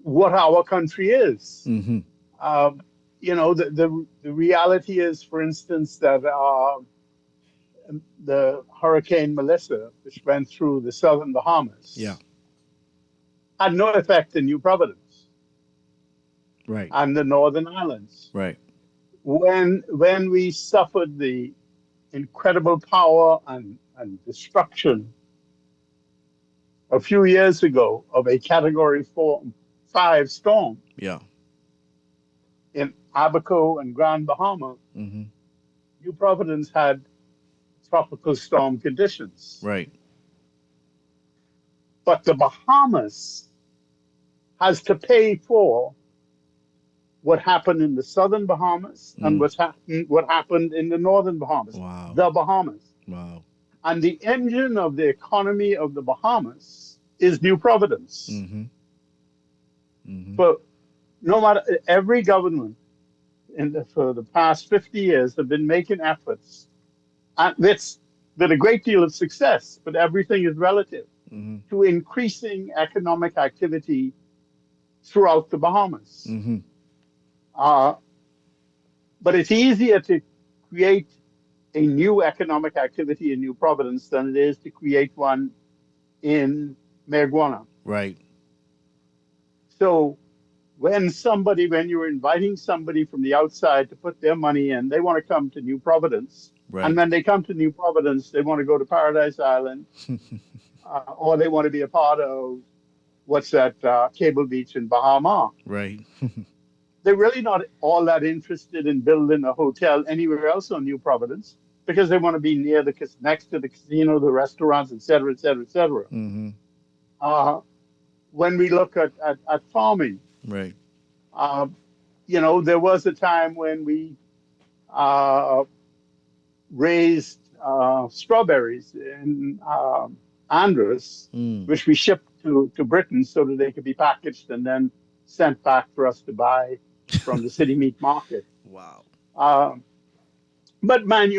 what our country is. Mm-hmm. The reality is, for instance, that the Hurricane Melissa, which went through the southern Bahamas, had no effect in New Providence, right, and the Northern Islands. Right. When we suffered the incredible power and destruction a few years ago of a Category 5 storm, in Abaco and Grand Bahama, New Providence had tropical storm conditions. Right. But the Bahamas has to pay for what happened in the southern Bahamas and what happened in the northern Bahamas. Wow. The Bahamas. Wow. And the engine of the economy of the Bahamas is New Providence. But no matter, every government for the past 50 years have been making efforts, and it's been a great deal of success, but everything is relative to increasing economic activity throughout the Bahamas. But it's easier to create a new economic activity in New Providence than it is to create one in Mayaguana. Right. So when you're inviting somebody from the outside to put their money in, they want to come to New Providence. Right. And when they come to New Providence, they want to go to Paradise Island, or they want to be a part of what's that, Cable Beach in Bahama. Right. They're really not all that interested in building a hotel anywhere else on New Providence because they want to be next to the casino, the restaurants, et cetera, et cetera, et cetera. When we look at farming, right, there was a time when we raised strawberries in Andros, which we shipped to Britain so that they could be packaged and then sent back for us to buy from the city meat market. Wow. But man,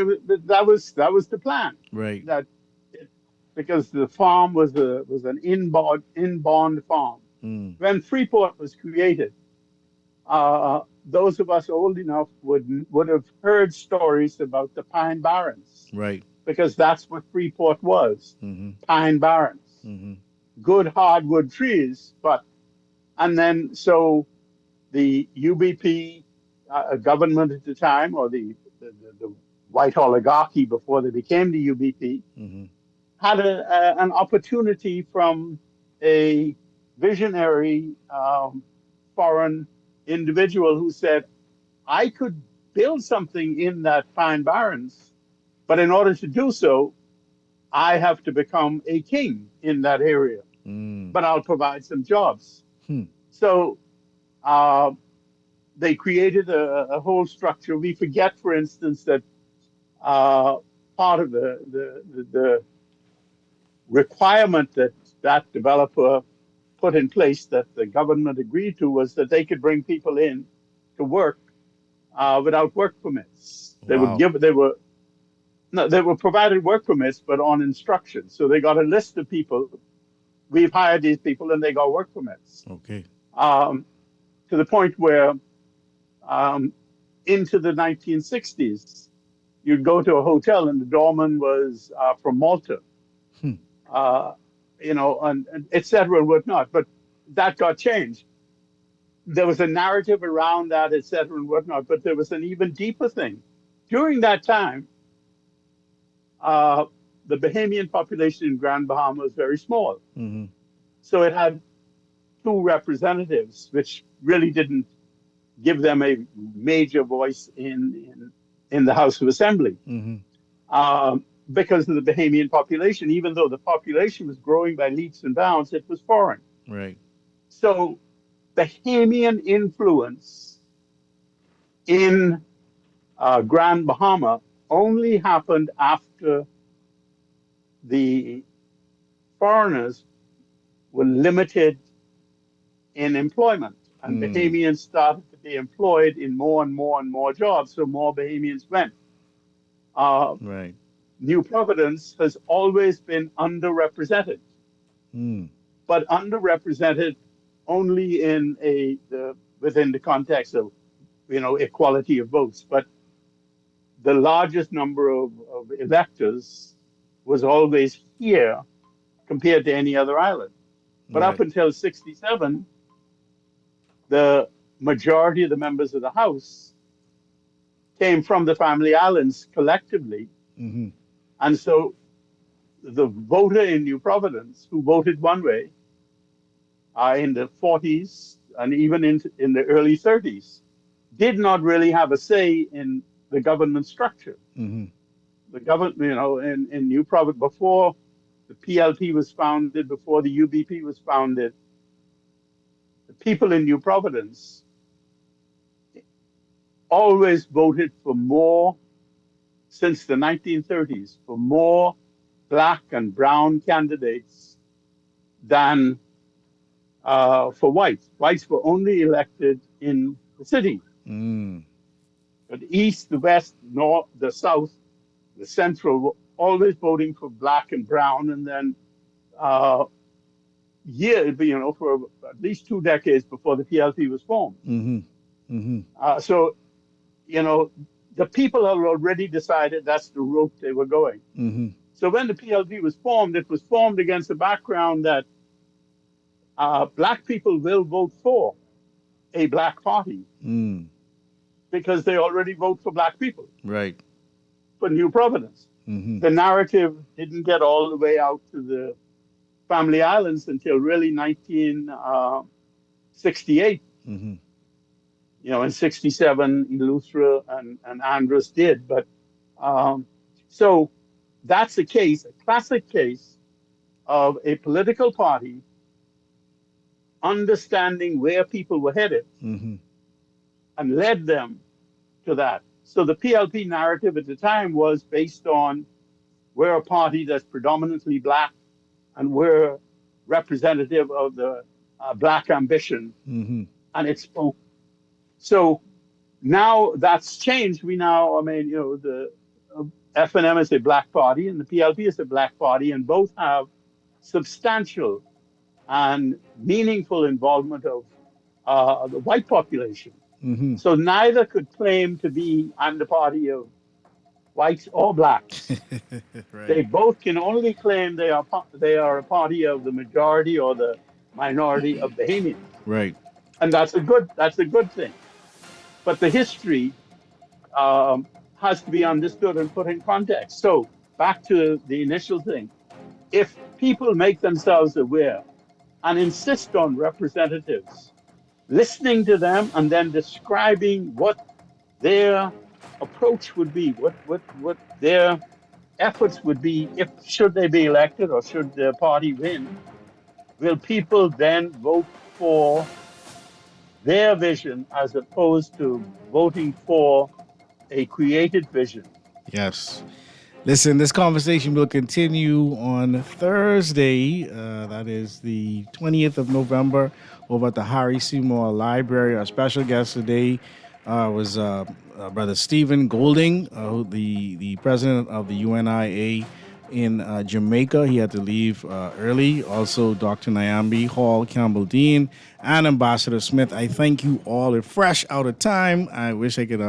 that was the plan. Right. Because the farm was an in-bond farm. When Freeport was created, those of us old enough would have heard stories about the Pine Barrens. Right. Because that's what Freeport was, Pine Barrens. Good hardwood trees, and then so the UBP government at the time, or the white oligarchy before they became the UBP, had an opportunity from a visionary foreign individual who said, I could build something in that Pine Barrens, but in order to do so, I have to become a king in that area, but I'll provide some jobs. So they created a whole structure. We forget, for instance, that part of the requirement that developer put in place that the government agreed to was that they could bring people in to work without work permits. They were provided work permits, but on instruction. So they got a list of people. We've hired these people, and they got work permits. Okay. To the point where into the 1960s, you'd go to a hotel and the doorman was from Malta, and et cetera and whatnot. But that got changed. There was a narrative around that, et cetera and whatnot. But there was an even deeper thing. During that time, the Bahamian population in Grand Bahama was very small. So it had two representatives, which really didn't give them a major voice in the House of Assembly. Because of the Bahamian population, even though the population was growing by leaps and bounds, it was foreign. Right. So Bahamian influence in Grand Bahama only happened after the foreigners were limited in employment, and Bahamians started to be employed in more and more and more jobs, so more Bahamians went. Right. New Providence has always been underrepresented, but underrepresented only within the context of, equality of votes. But the largest number of electors was always here compared to any other island. But up until 1967, the majority of the members of the House came from the Family Islands collectively. And so the voter in New Providence who voted one way in the 40s and even in the early 30s did not really have a say in the government structure. The government, in New Providence, before the PLP was founded, before the UBP was founded, the people in New Providence always voted for more, since the 1930s, for more black and brown candidates than for whites. Whites were only elected in the city. But the east, the west, north, the south, the central were always voting for black and brown. And then for at least 2 decades before the PLP was formed. So, the people had already decided that's the route they were going. So when the PLP was formed, it was formed against the background that black people will vote for a black party because they already vote for black people. Right. For New Providence. The narrative didn't get all the way out to the Family Islands until really 1968. In 67, Eleuthera and Andros did. But so that's a classic case of a political party understanding where people were headed and led them to that. So the PLP narrative at the time was based on we're a party that's predominantly black and we're representative of the black ambition, and it spoke. So now that's changed. The FNM is a black party and the PLP is a black party, and both have substantial and meaningful involvement of the white population. So neither could claim to be I'm the party of whites or blacks. Right. They both can only claim they are a party of the majority or the minority of Bahamians. Right. And that's a good thing. But the history has to be understood and put in context. So back to the initial thing. If people make themselves aware and insist on representatives listening to them and then describing what their approach would be, what their efforts would be should they be elected or should their party win, will people then vote for their vision as opposed to voting for a created vision? Yes. Listen, this conversation will continue on Thursday. That is the 20th of November over at the Harry Seymour Library. Our special guest today was Brother Stephen Golding, the president of the UNIA in Jamaica. He had to leave early. Also, Dr. Nyambi Hall Campbell Dean and Ambassador Smith. I thank you all. Fresh out of time. I wish I could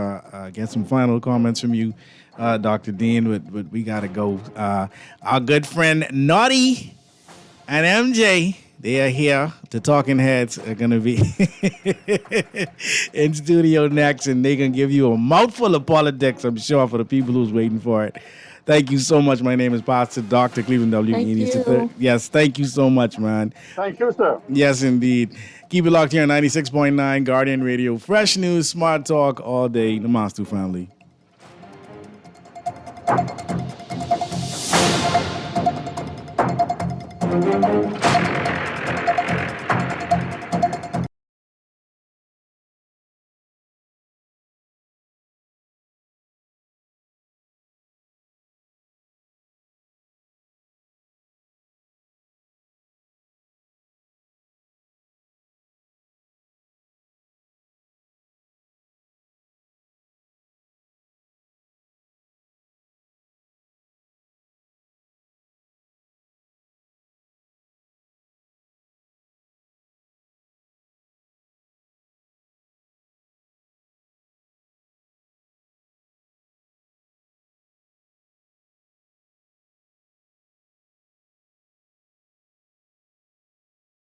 get some final comments from you, Dr. Dean, but we got to go. Our good friend Naughty and MJ, they are here. The Talking Heads are going to be in studio next, and they're going to give you a mouthful of politics, I'm sure, for the people who's waiting for it. Thank you so much. My name is Pastor Dr. Cleveland W. Thank Enos you. III. Yes, thank you so much, man. Thank you, sir. Yes, indeed. Keep it locked here on 96.9 Guardian Radio. Fresh news, smart talk all day. Namaste, family.